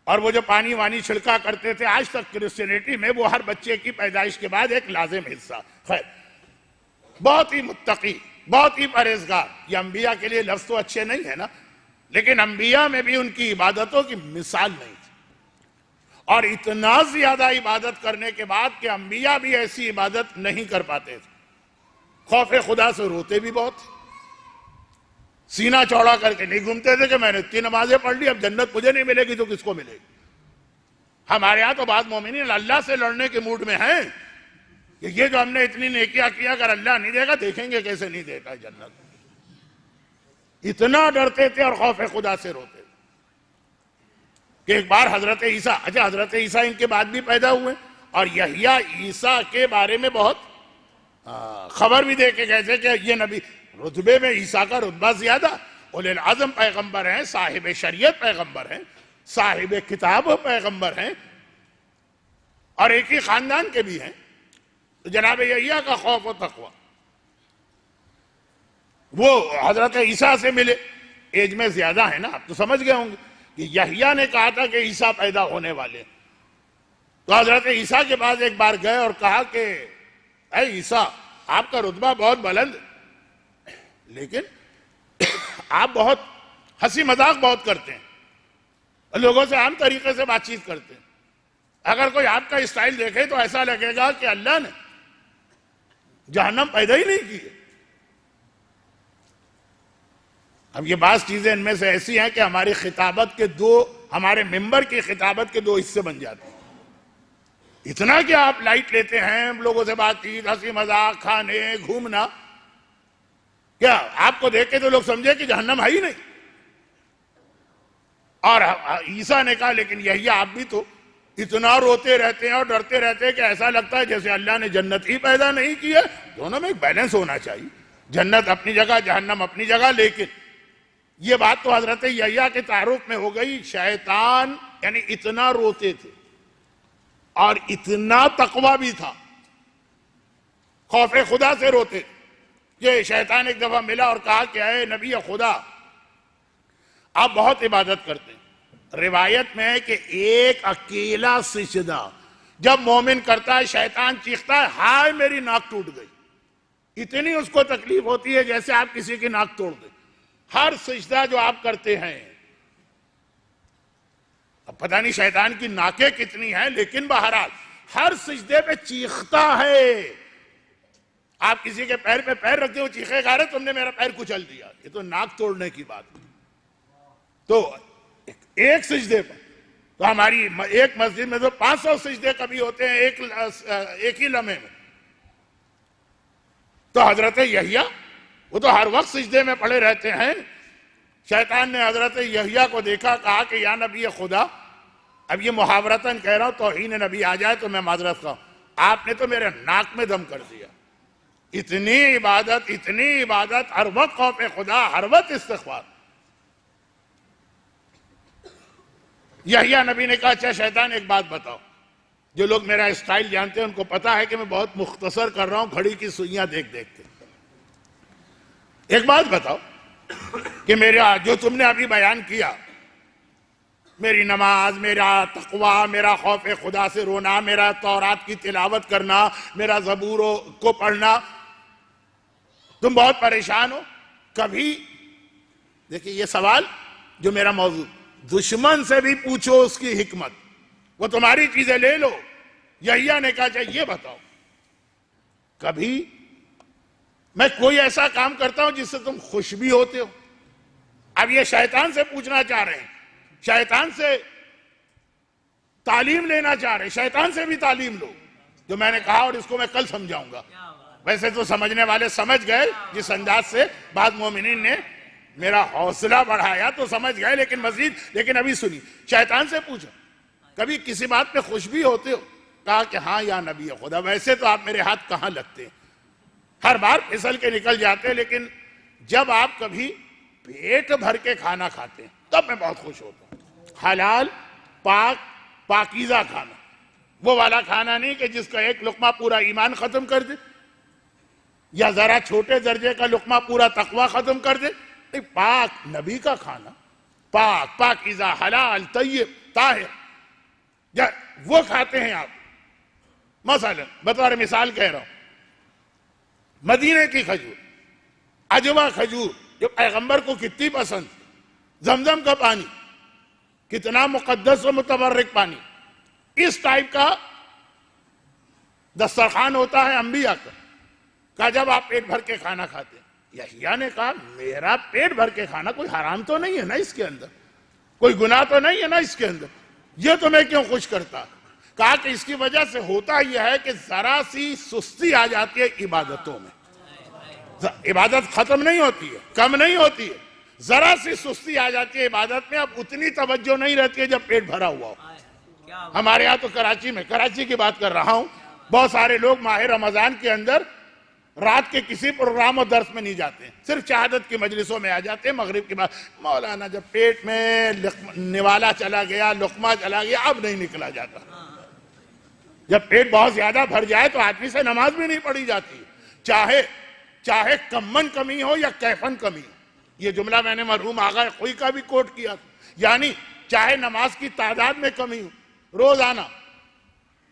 اور وہ جو پانی وانی چھڑکا کرتے تھے، آج تک کرسچینٹی میں وہ ہر بچے کی پیدائش کے بعد ایک لازم حصہ. خیر، بہت ہی متقی، بہت ہی پرہیزگار. یہ انبیاء کے لیے لفظ تو اچھے نہیں ہے نا، لیکن انبیاء میں بھی ان کی عبادتوں کی مثال نہیں تھی. اور اتنا زیادہ عبادت کرنے کے بعد کہ انبیاء بھی ایسی عبادت نہیں کر پاتے تھے. خوف خدا سے روتے بھی بہت تھے، سینہ چوڑا کر کے نہیں گھومتے تھے کہ میں نے 3 نمازیں پڑھ لی، اب جنت مجھے نہیں ملے گی تو کس کو ملے گی. ہمارے ہاں تو بعض مومنین اللہ سے لڑنے کے موڈ میں ہیں کہ یہ جو ہم نے اتنی نیکیاں کیا، اگر اللہ نہیں دے گا دیکھیں گے کیسے نہیں دے گا جنت. اتنا ڈرتے تھے اور خوف خدا سے روتے تھے کہ ایک بار حضرت عیسیٰ ان کے بعد بھی پیدا ہوئے، اور یحییٰ عیسیٰ کے بارے میں بہت خبر بھی دے کے گئے تھے کہ یہ نبی، رتبے میں عیسیٰ کا رتبہ زیادہ، اولو العزم پیغمبر ہیں، صاحب شریعت پیغمبر ہیں، صاحب کتاب پیغمبر ہیں، اور ایک ہی خاندان کے بھی ہیں. تو جناب یحییٰ کا خوف و تقوی. وہ حضرت عیسیٰ سے ملے، ایج میں زیادہ ہے نا، آپ تو سمجھ گئے ہوں گے کہ یحییٰ نے کہا تھا کہ عیسیٰ پیدا ہونے والے. تو حضرت عیسیٰ کے پاس ایک بار گئے اور کہا کہ اے عیسیٰ، آپ کا رتبہ بہت بلند، لیکن آپ بہت ہنسی مذاق بہت کرتے ہیں، لوگوں سے عام طریقے سے بات چیت کرتے ہیں. اگر کوئی آپ کا اسٹائل دیکھے تو ایسا لگے گا کہ اللہ نے جہنم پیدا ہی نہیں کی ہے. اب یہ بعض چیزیں ان میں سے ایسی ہیں کہ ہماری خطابت کے ہمارے ممبر کی خطابت کے 2 حصے بن جاتے ہیں. اتنا کہ آپ لائٹ لیتے ہیں لوگوں سے بات چیت، ہنسی مذاق، کھانے گھومنا، کیا آپ کو دیکھ کے تو لوگ سمجھے کہ جہنم ہے ہی نہیں. اور عیسیٰ نے کہا لیکن یحییٰ آپ بھی تو اتنا روتے رہتے ہیں اور ڈرتے رہتے ہیں کہ ایسا لگتا ہے جیسے اللہ نے جنت ہی پیدا نہیں کی ہے. دونوں میں ایک بیلنس ہونا چاہیے، جنت اپنی جگہ، جہنم اپنی جگہ. لیکن یہ بات تو حضرت یحییٰ کے تعارف میں ہو گئی. شیطان یعنی اتنا روتے تھے اور اتنا تقوی بھی تھا، خوف خدا سے روتے. یہ شیطان ایک دفعہ ملا اور کہا کہ اے نبی خدا، آپ بہت عبادت کرتے ہیں. روایت میں ہے کہ ایک اکیلا سجدہ جب مومن کرتا ہے شیطان چیختا ہے ہائے میری ناک ٹوٹ گئی. اتنی اس کو تکلیف ہوتی ہے جیسے آپ کسی کی ناک توڑ دیں. ہر سجدہ جو آپ کرتے ہیں اب پتہ نہیں شیطان کی ناکیں کتنی ہیں، لیکن بہرحال ہر سجدے پہ چیختا ہے۔ آپ کسی کے پیر پہ پیر رکھتے ہو، چیخے گا رہے تم نے میرا پیر کچل دیا، یہ تو ناک توڑنے کی بات ہے۔ تو ایک سجدے پر تو ہماری ایک مسجد میں تو 500 سجدے کبھی ہوتے ہیں ایک ہی لمحے میں۔ تو حضرت یحییٰ وہ تو ہر وقت سجدے میں پڑے رہتے ہیں۔ شیطان نے حضرت یحییٰ کو دیکھا، کہا کہ یا نبی خدا، اب یہ محاورتاً کہہ رہا ہوں، توہین نبی آ جائے تو میں معذرت خواہ، آپ نے تو میرے ناک میں دم کر دیا۔ اتنی عبادت، ہر وقت خوف خدا، ہر وقت استغفار۔ یحییٰ نبی نے کہا اچھا شیطان ایک بات بتاؤ، جو لوگ میرا اسٹائل جانتے ہیں ان کو پتا ہے کہ میں بہت مختصر کر رہا ہوں گھڑی کی سوئیاں دیکھ دیکھ کے۔ ایک بات بتاؤ کہ میرا جو تم نے ابھی بیان کیا، میری نماز، میرا تقوی، میرا خوف خدا سے رونا، میرا تورات کی تلاوت کرنا، میرا زبور کو پڑھنا، تم بہت پریشان ہو کبھی؟ دیکھیں یہ سوال جو میرا موضوع، دشمن سے بھی پوچھو اس کی حکمت، وہ تمہاری چیزیں لے لو۔ یحییٰ نے کہا چاہیے یہ بتاؤ کبھی میں کوئی ایسا کام کرتا ہوں جس سے تم خوش بھی ہوتے ہو؟ اب یہ شیطان سے پوچھنا چاہ رہے ہیں، شیطان سے تعلیم لینا چاہ رہے ہیں، شیطان سے بھی تعلیم لو جو میں نے کہا، اور اس کو میں کل سمجھاؤں گا۔ ویسے تو سمجھنے والے سمجھ گئے، جس انداز سے بعض مومنین نے میرا حوصلہ بڑھایا تو سمجھ گئے، لیکن ابھی سنی، شیطان سے پوچھو کبھی کسی بات پہ خوش بھی ہوتے ہو؟ کہا کہ ہاں یا نبی خدا، ویسے تو آپ میرے ہاتھ کہاں لگتے ہیں، ہر بار پھسل کے نکل جاتے ہیں، لیکن جب آپ کبھی پیٹ بھر کے کھانا کھاتے ہیں تب میں بہت خوش ہوتا ہوں۔ حلال، پاک، پاکیزہ کھانا، وہ والا کھانا نہیں کہ جس کا ایک لقمہ پورا ایمان ختم کر دے، یا ذرا چھوٹے درجے کا لقمہ پورا تقوی ختم کر دے۔ پاک نبی کا کھانا، پاک، پاکیزہ، حلال، طیب، طاہر، یا وہ کھاتے ہیں آپ۔ مثلا بطور مثال کہہ رہا ہوں، مدینے کی کھجور، عجوہ کھجور جو پیغمبر کو کتنی پسند، زمزم کا پانی کتنا مقدس و متبرک پانی، اس ٹائپ کا دسترخوان ہوتا ہے انبیاء کا۔ کہا جب آپ پیٹ بھر کے کھانا کھاتے ہیں، یحییٰ نے کہا میرا پیٹ بھر کے کھانا کوئی حرام تو نہیں ہے نا اس کے اندر، کوئی گناہ تو نہیں ہے نا اس کے اندر، یہ تمہیں کیوں خوش کرتا؟ کہا کہ اس کی وجہ سے ہوتا یہ ہے کہ ذرا سی سستی آ جاتی ہے عبادتوں میں، عبادت ختم نہیں ہوتی ہے، کم نہیں ہوتی ہے، ذرا سی سستی آ جاتی ہے عبادت میں، اب اتنی توجہ نہیں رہتی ہے جب پیٹ بھرا ہوا ہو۔ ہمارے ہاں تو کراچی کی بات کر رہا ہوں، بہت سارے لوگ ماہ رمضان کے اندر رات کے کسی پروگرام اور درس میں نہیں جاتے ہیں، صرف شہادت کی مجلسوں میں آ جاتے ہیں مغرب کے بعد۔ مولانا جب پیٹ میں نوالا چلا گیا، لقمہ چلا گیا، اب نہیں نکلا جاتا۔ جب پیٹ بہت زیادہ بھر جائے تو آدمی سے نماز بھی نہیں پڑھی جاتی، چاہے کمن کمی ہو یا کیفن کمی ہو۔ یہ جملہ میں نے مرحوم آغا خوئی کا بھی کوٹ کیا، یعنی چاہے نماز کی تعداد میں کمی ہو،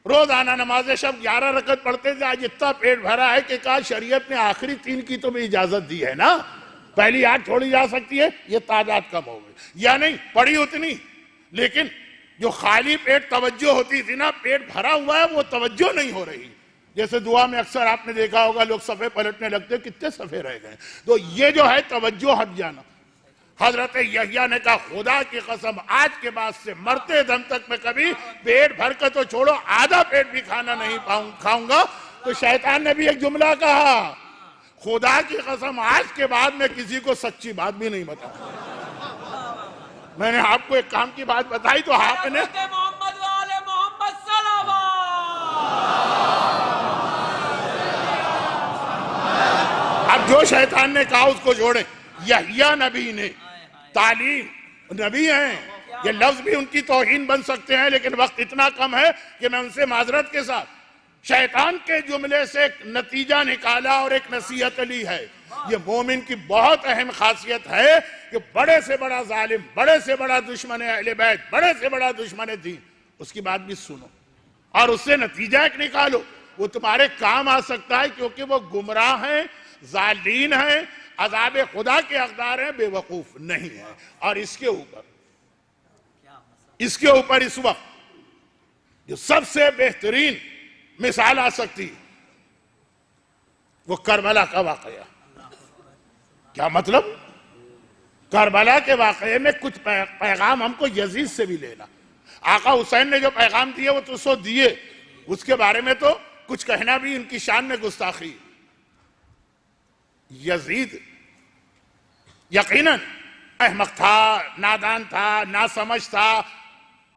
روزانہ نماز شب 11 رکعت پڑھتے تھے، آج اتنا پیٹ بھرا ہے کہ کہا شریعت نے آخری 3 کی تو بھی اجازت دی ہے نا، پہلی 8 چھوڑی جا سکتی ہے، یہ تعداد کم ہو گئی یا نہیں پڑھی اتنی، لیکن جو خالی پیٹ توجہ ہوتی تھی نا، پیٹ بھرا ہوا ہے وہ توجہ نہیں ہو رہی۔ جیسے دعا میں اکثر آپ نے دیکھا ہوگا لوگ صفحے پلٹنے لگتے، کتنے صفحے رہ گئے، تو یہ جو ہے توجہ ہٹ جانا۔ حضرت یحییٰ نے کہا خدا کی قسم آج کے بعد سے مرتے دم تک میں کبھی پیٹ بھر کے تو چھوڑو آدھا پیٹ بھی کھانا نہیں کھاؤں گا۔ تو شیطان نے بھی ایک جملہ کہا، خدا کی قسم آج کے بعد میں کسی کو سچی بات بھی نہیں بتاؤں۔ میں نے آپ کو ایک کام کی بات بتائی تو آپ نے اب جو شیطان نے کہا اس کو جوڑے۔ یحییٰ نبی نے تعلیم، نبی ہیں، یہ لفظ بھی ان کی توہین بن سکتے ہیں، لیکن وقت اتنا کم ہے کہ میں ان سے معذرت کے ساتھ شیطان کے جملے سے ایک نتیجہ نکالا اور ایک نصیحت لی ہے۔ یہ مومن کی بہت اہم خاصیت ہے کہ بڑے سے بڑا ظالم، بڑے سے بڑا دشمن اہل بیت، بڑے سے بڑا دشمن دین، اس کی بات بھی سنو اور اس سے نتیجہ ایک نکالو۔ وہ تمہارے کام آ سکتا ہے کیونکہ وہ گمراہ ہیں، ضالین ہیں، عذاب خدا کے حقدار ہیں، بے وقوف نہیں ہیں۔ اور اس کے اوپر اس کے اوپر اس وقت جو سب سے بہترین مثال آ سکتی وہ کربلا کا واقعہ. کیا مطلب؟ کربلا کے واقعے میں کچھ پیغام ہم کو یزید سے بھی لینا. آقا حسین نے جو پیغام دیے وہ تو سو دیے، اس کے بارے میں تو کچھ کہنا بھی ان کی شان میں گستاخی. یزید یقیناً احمق تھا، نادان تھا، ناسمجھ تھا،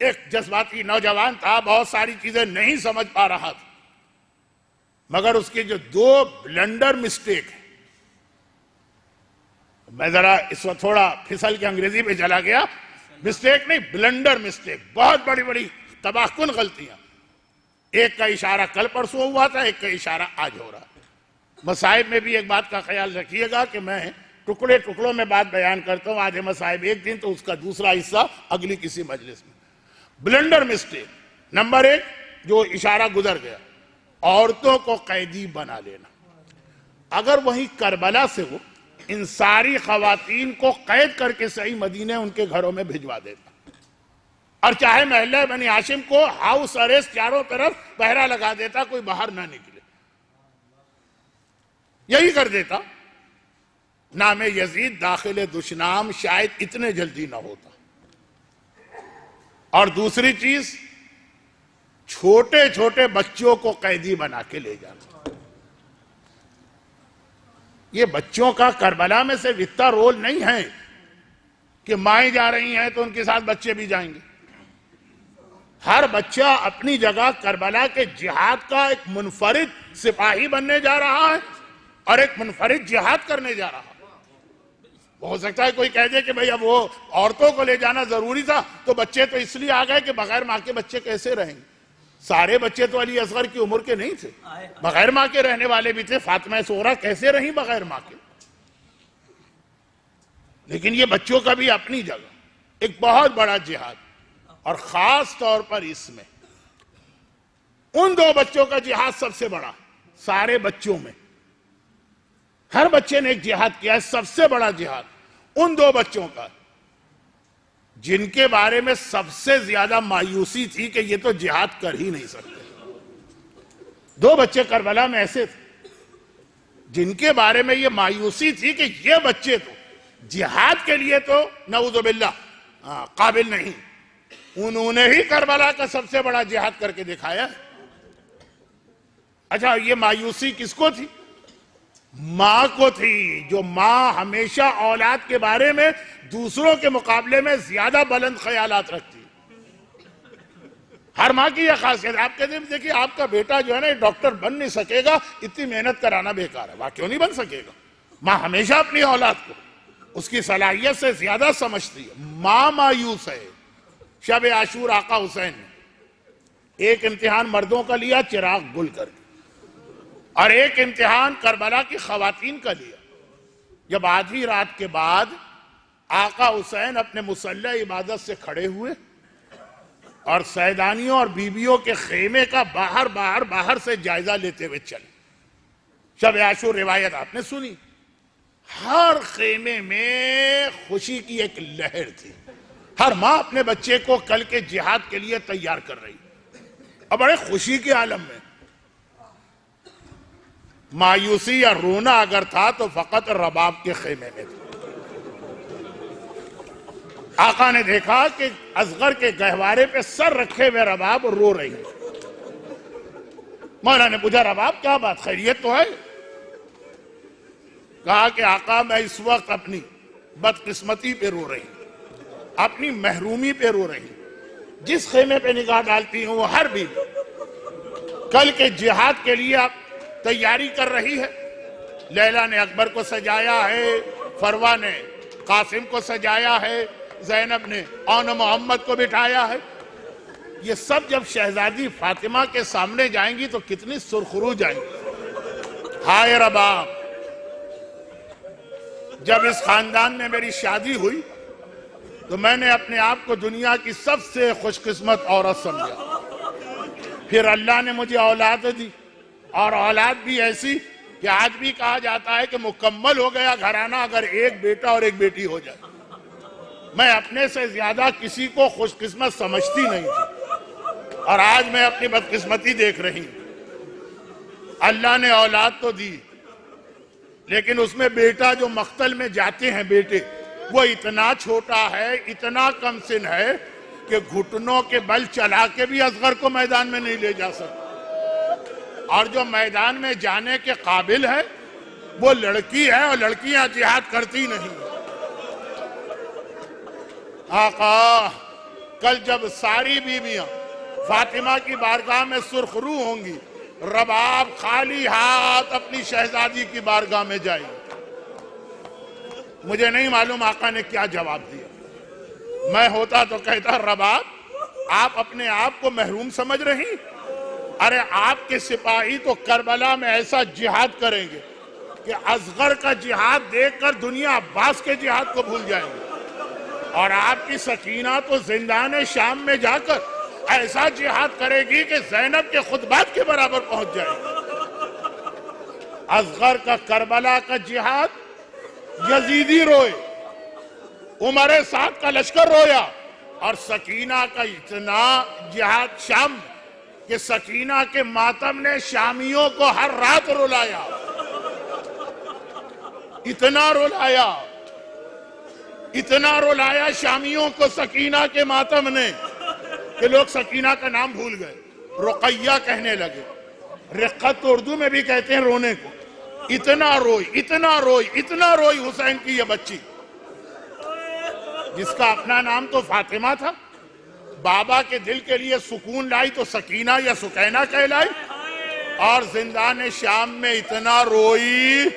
ایک جذباتی نوجوان تھا، بہت ساری چیزیں نہیں سمجھ پا رہا تھا. مگر اس کی جو دو بلنڈر مسٹیک ہیں، میں ذرا اس وقت تھوڑا پھسل کے انگریزی پہ چلا گیا، مسٹیک نہیں بلنڈر مسٹیک، بہت بڑی بڑی تباہ کن غلطیاں. ایک کا اشارہ کل پرسوں ہوا تھا، ایک کا اشارہ آج ہو رہا. مصائب میں بھی ایک بات کا خیال رکھیے گا کہ میں ٹکڑے ٹکڑوں میں بات بیان کرتا ہوں، آدھے مصائب ایک دن تو اس کا دوسرا حصہ اگلی کسی مجلس میں. بلنڈر مسٹیک نمبر 1 جو اشارہ گزر گیا، عورتوں کو قیدی بنا لینا. اگر وہی کربلا سے وہ ان ساری خواتین کو قید کر کے صحیح مدینے ان کے گھروں میں بھجوا دیتا، اور چاہے محلہ بنی ہاشم کو ہاؤس اریسٹ چاروں طرف پہرا لگا دیتا، کوئی باہر نہ نکلے، یہی کر دیتا، نام یزید داخل دشنام شاید اتنے جلدی نہ ہوتا. اور دوسری چیز، چھوٹے چھوٹے بچوں کو قیدی بنا کے لے جانا. یہ بچوں کا کربلا میں سے اتنا رول نہیں ہے کہ مائیں جا رہی ہیں تو ان کے ساتھ بچے بھی جائیں گے. ہر بچہ اپنی جگہ کربلا کے جہاد کا ایک منفرد سپاہی بننے جا رہا ہے اور ایک منفرد جہاد کرنے جا رہا ہے. ہو سکتا ہے کوئی کہہ دے کہ بھئی اب وہ عورتوں کو لے جانا ضروری تھا تو بچے تو اس لیے آ گئے کہ بغیر ماں کے بچے کیسے رہیں گے. سارے بچے تو علی اصغر کی عمر کے نہیں تھے، بغیر ماں کے رہنے والے بھی تھے. فاطمہ زہرا کیسے رہیں بغیر ماں کے؟ لیکن یہ بچوں کا بھی اپنی جگہ ایک بہت بڑا جہاد، اور خاص طور پر اس میں ان 2 بچوں کا جہاد سب سے بڑا. سارے بچوں میں ہر بچے نے ایک جہاد کیا ہے، سب سے بڑا جہاد ان 2 بچوں کا جن کے بارے میں سب سے زیادہ مایوسی تھی کہ یہ تو جہاد کر ہی نہیں سکتے. 2 بچے کربلا میں ایسے تھے جن کے بارے میں یہ مایوسی تھی کہ یہ بچے تو جہاد کے لیے تو نعوذ باللہ قابل نہیں. انہوں نے ہی کربلا کا سب سے بڑا جہاد کر کے دکھایا. اچھا، یہ مایوسی کس کو تھی؟ ماں کو تھی، جو ماں ہمیشہ اولاد کے بارے میں دوسروں کے مقابلے میں زیادہ بلند خیالات رکھتی. ہر ماں کی یہ خاصیت. آپ کہتے ہیں دیکھیے آپ کا بیٹا جو ہے نا ڈاکٹر بن نہیں سکے گا، اتنی محنت کرانا بیکار ہے. واہ، کیوں نہیں بن سکے گا؟ ماں ہمیشہ اپنی اولاد کو اس کی صلاحیت سے زیادہ سمجھتی ہے. ماں مایوس ہے. شب عاشور آقا حسین نے ایک امتحان مردوں کا لیا چراغ گل کر کے، اور ایک امتحان کربلا کی خواتین کا لیا. جب آدھی رات کے بعد آقا حسین اپنے مصلی عبادت سے کھڑے ہوئے اور سیدانیوں اور بیویوں کے خیمے کا باہر سے جائزہ لیتے ہوئے چلے. شب عاشور روایت آپ نے سنی. ہر خیمے میں خوشی کی ایک لہر تھی. ہر ماں اپنے بچے کو کل کے جہاد کے لیے تیار کر رہی اور بڑے خوشی کے عالم میں. مایوسی یا رونا اگر تھا تو فقط رباب کے خیمے میں تھا. آقا نے دیکھا کہ اصغر کے گہوارے پہ سر رکھے ہوئے رباب رو رہی ہے. مولا نے پوچھا رباب کیا بات، خیریت تو ہے؟ کہا کہ آقا میں اس وقت اپنی بدقسمتی پہ رو رہی ہوں، اپنی محرومی پہ رو رہی ہوں. جس خیمے پہ نگاہ ڈالتی ہوں وہ ہر بیوی کل کے جہاد کے لیے آپ تیاری کر رہی ہے. لیلا نے اکبر کو سجایا ہے، فروا نے قاسم کو سجایا ہے، زینب نے اون محمد کو بٹھایا ہے. یہ سب جب شہزادی فاطمہ کے سامنے جائیں گی تو کتنی سرخرو جائیں گی. ہائے رباب، جب اس خاندان میں میری شادی ہوئی تو میں نے اپنے آپ کو دنیا کی سب سے خوش قسمت عورت سمجھا. پھر اللہ نے مجھے اولاد دی، اور اولاد بھی ایسی کہ آج بھی کہا جاتا ہے کہ مکمل ہو گیا گھرانہ اگر ایک بیٹا اور ایک بیٹی ہو جائے. میں اپنے سے زیادہ کسی کو خوش قسمت سمجھتی نہیں تھی، اور آج میں اپنی بدقسمتی دیکھ رہی ہوں۔ اللہ نے اولاد تو دی، لیکن اس میں بیٹا جو مقتل میں جاتے ہیں بیٹے، وہ اتنا چھوٹا ہے، اتنا کم سن ہے کہ گھٹنوں کے بل چلا کے بھی اصغر کو میدان میں نہیں لے جا سکتا، اور جو میدان میں جانے کے قابل ہے وہ لڑکی ہے، اور لڑکیاں جہاد کرتی نہیں۔ آقا کل جب ساری بیویاں فاطمہ کی بارگاہ میں سرخ رو ہوں گی، رباب خالی ہاتھ اپنی شہزادی کی بارگاہ میں جائے گی۔ مجھے نہیں معلوم آقا نے کیا جواب دیا۔ میں ہوتا تو کہتا رباب آپ اپنے آپ کو محروم سمجھ رہی؟ ارے آپ کے سپاہی تو کربلا میں ایسا جہاد کریں گے کہ اصغر کا جہاد دیکھ کر دنیا عباس کے جہاد کو بھول جائیں گے، اور آپ کی سکینہ تو زندان شام میں جا کر ایسا جہاد کرے گی کہ زینب کے خطبات کے برابر پہنچ جائے گی۔ اصغر کا کربلا کا جہاد یزیدی روئے، عمر سعد کا لشکر رویا، اور سکینہ کا اتنا جہاد شام کہ سکینہ کے ماتم نے شامیوں کو ہر رات رلایا، اتنا رلایا شامیوں کو سکینہ کے ماتم نے کہ لوگ سکینہ کا نام بھول گئے، رقیہ کہنے لگے۔ رقت تو اردو میں بھی کہتے ہیں رونے کو۔ اتنا روئی حسین کی یہ بچی، جس کا اپنا نام تو فاطمہ تھا، بابا کے دل کے لیے سکون لائی تو سکینہ یا سکینہ کہلائی، اور زندان شام میں اتنا روئی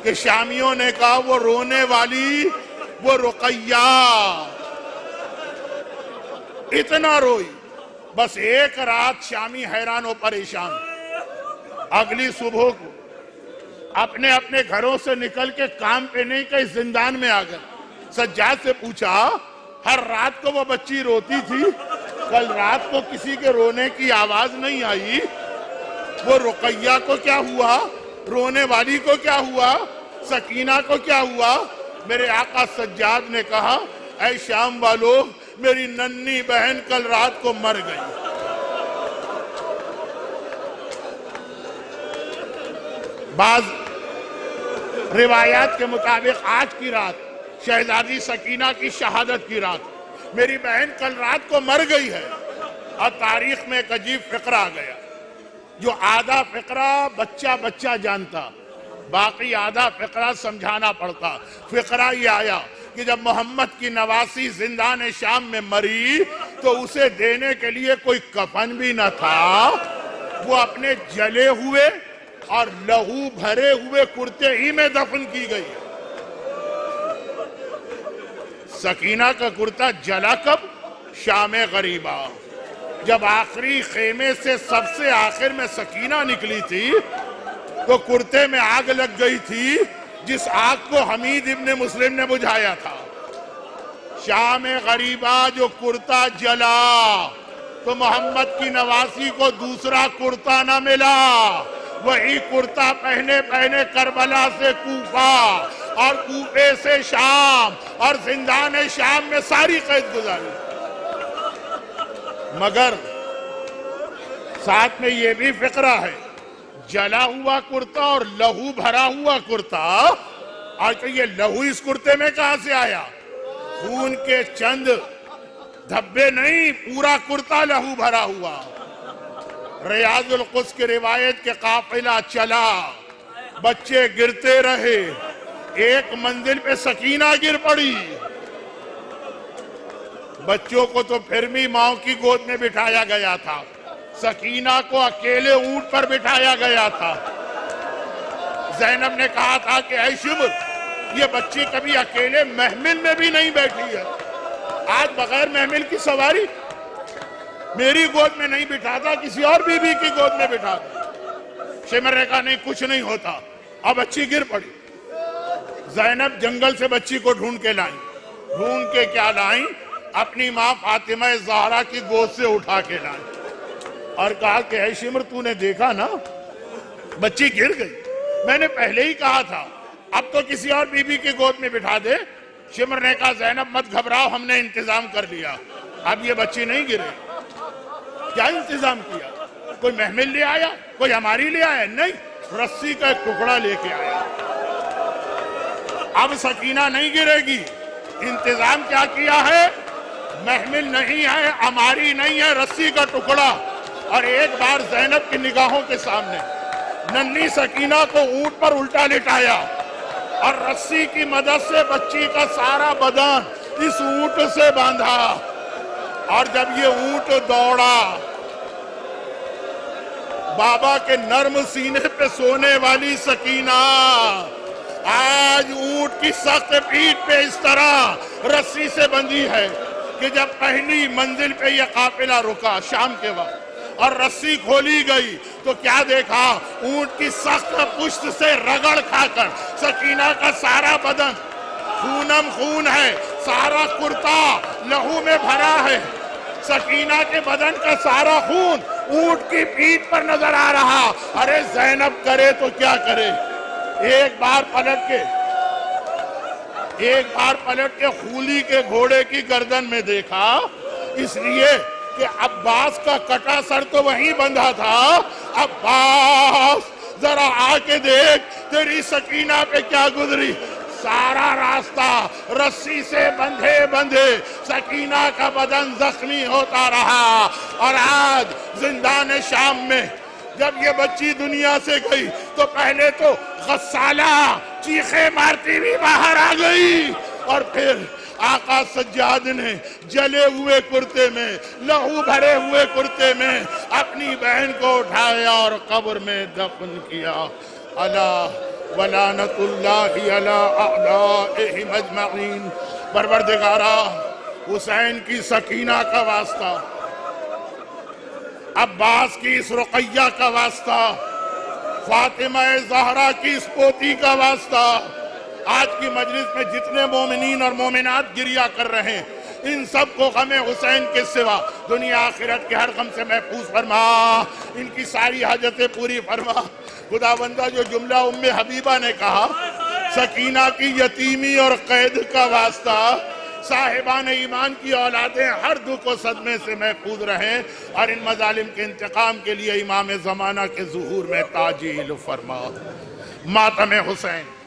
کہ شامیوں نے کہا وہ رونے والی وہ رقیہ، اتنا روئی۔ بس ایک رات شامی حیران و پریشان، اگلی صبح کو اپنے اپنے گھروں سے نکل کے کام پہ نہیں کہ زندان میں آ گئے۔ سجاد سے پوچھا ہر رات کو وہ بچی روتی تھی، کل رات کو کسی کے رونے کی آواز نہیں آئی، وہ رقیہ کو کیا ہوا؟ رونے والی کو کیا ہوا؟ سکینہ کو کیا ہوا؟ میرے آقا سجاد نے کہا اے شام والو، میری ننھی بہن کل رات کو مر گئی۔ بعض روایات کے مطابق آج کی رات شہزادی سکینہ کی شہادت کی رات، میری بہن کل رات کو مر گئی ہے، اور تاریخ میں ایک عجیب فقرہ آ گیا، جو آدھا فقرہ بچہ جانتا، باقی آدھا فقرہ سمجھانا پڑتا۔ فقرہ یہ آیا کہ جب محمد کی نواسی زندان شام میں مری تو اسے دینے کے لیے کوئی کفن بھی نہ تھا، وہ اپنے جلے ہوئے اور لہو بھرے ہوئے کرتے ہی میں دفن کی گئی۔ سکینہ کا کرتا جلا کب؟ شام غریبہ، جب آخری خیمے سے سب سے آخر میں سکینہ نکلی تھی تو کرتے میں آگ لگ گئی تھی، جس آگ کو حمید ابن مسلم نے بجھایا تھا۔ شام غریبہ جو کرتا جلا تو محمد کی نواسی کو دوسرا کرتا نہ ملا، وہی کرتا پہنے کربلا سے کوفہ اور کوفے سے شام اور زندان شام میں ساری قید گزاری۔ مگر ساتھ میں یہ بھی فقرہ ہے، جلا ہوا کرتا اور لہو بھرا ہوا کرتا، اور کہ یہ لہو اس کرتے میں کہاں سے آیا؟ خون کے چند دھبے نہیں، پورا کرتا لہو بھرا ہوا۔ ریاض القدس کی روایت کے قافلہ چلا، بچے گرتے رہے، ایک منزل پہ سکینہ گر پڑی، بچوں کو تو پھر بھی ماں کی گود میں بٹھایا گیا تھا، سکینہ کو اکیلے اونٹ پر بٹھایا گیا تھا۔ زینب نے کہا تھا کہ اے شبر، یہ بچی کبھی اکیلے محمل میں بھی نہیں بیٹھی ہے، آج بغیر محمل کی سواری، میری گود میں نہیں بٹھاتا، کسی اور بی بی کی گود میں بٹھاتا۔ شمر نے کہا نہیں کچھ نہیں ہوتا، اب بچی گر پڑی۔ زینب جنگل سے بچی کو ڈھونڈ کے لائیں، ڈھونڈ کے کیا لائیں؟ اپنی ماں فاطمہ زہرا کی گود سے اٹھا کے لائیں، اور کہا کہ اے شمر تو نے دیکھا نا بچی گر گئی، میں نے پہلے ہی کہا تھا اب تو کسی اور بی بی کی گود میں بٹھا دے۔ شمر نے کہا زینب مت گھبراؤ، ہم نے انتظام کر لیا، اب یہ بچی نہیں گرے۔ کیا انتظام کیا؟ کوئی محمل لے آیا؟ کوئی ہماری لے آیا؟ نہیں، رسی کا ایک ٹکڑا لے کے آیا۔ اب سکینہ نہیں گرے گی۔ انتظام کیا کیا ہے؟ محمل نہیں ہے، ہماری نہیں ہے، رسی کا ٹکڑا۔ اور ایک بار زینب کی نگاہوں کے سامنے ننھی سکینہ کو اونٹ پر الٹا لٹایا اور رسی کی مدد سے بچی کا سارا بدن اس اونٹ سے باندھا، اور جب یہ اونٹ دوڑا، بابا کے نرم سینے پہ سونے والی سکینہ آج اونٹ کی سخت پیٹھ پہ اس طرح رسی سے بندھی ہے کہ جب پہلی منزل پہ یہ قافلہ رکا شام کے وقت اور رسی کھولی گئی تو کیا دیکھا؟ اونٹ کی سخت پشت سے رگڑ کھا کر سکینہ کا سارا بدن خونم خون ہے، سارا کرتا لہو میں بھرا ہے، سکینہ کے بدن کا سارا خون اونٹ کی پیٹھ پر نظر آ رہا۔ ارے زینب کرے تو کیا کرے؟ ایک بار پلٹ کے خولی کے گھوڑے کی گردن میں دیکھا، اس لیے کہ عباس کا کٹا سر تو وہیں بندھا تھا۔ عباس ذرا آ کے دیکھ تیری سکینہ پہ کیا گزری۔ سارا راستہ رسی سے بندھے سکینہ کا بدن زخمی ہوتا رہا، اور آج زندان شام میں جب یہ بچی دنیا سے گئی تو پہلے تو غسالہ چیخیں مارتی بھی باہر آ گئی، اور پھر آقا سجاد نے جلے ہوئے کرتے میں، لہو بھرے ہوئے کرتے میں اپنی بہن کو اٹھایا اور قبر میں دفن کیا۔ الا ولعنت اللہ علی اعدائہم اجمعین۔ پروردگارا، حسین کی سکینہ کا واسطہ، عباس کی اس رقیہ کا واسطہ، فاطمہ زہرا کی اس پوتی کا واسطہ، آج کی مجلس میں جتنے مومنین اور مومنات گریہ کر رہے ہیں، ان سب کو غم حسین کے سوا دنیا آخرت کے ہر غم سے محفوظ فرما، ان کی ساری حاجتیں پوری فرما۔ خداوندہ، جو جملہ ام حبیبہ نے کہا، سکینہ کی یتیمی اور قید کا واسطہ، صاحبان ایمان کی اولادیں ہر دکھ و صدمے سے محفوظ رہیں، اور ان مظالم کے انتقام کے لیے امام زمانہ کے ظہور میں تعجیل فرما۔ ماتم حسین۔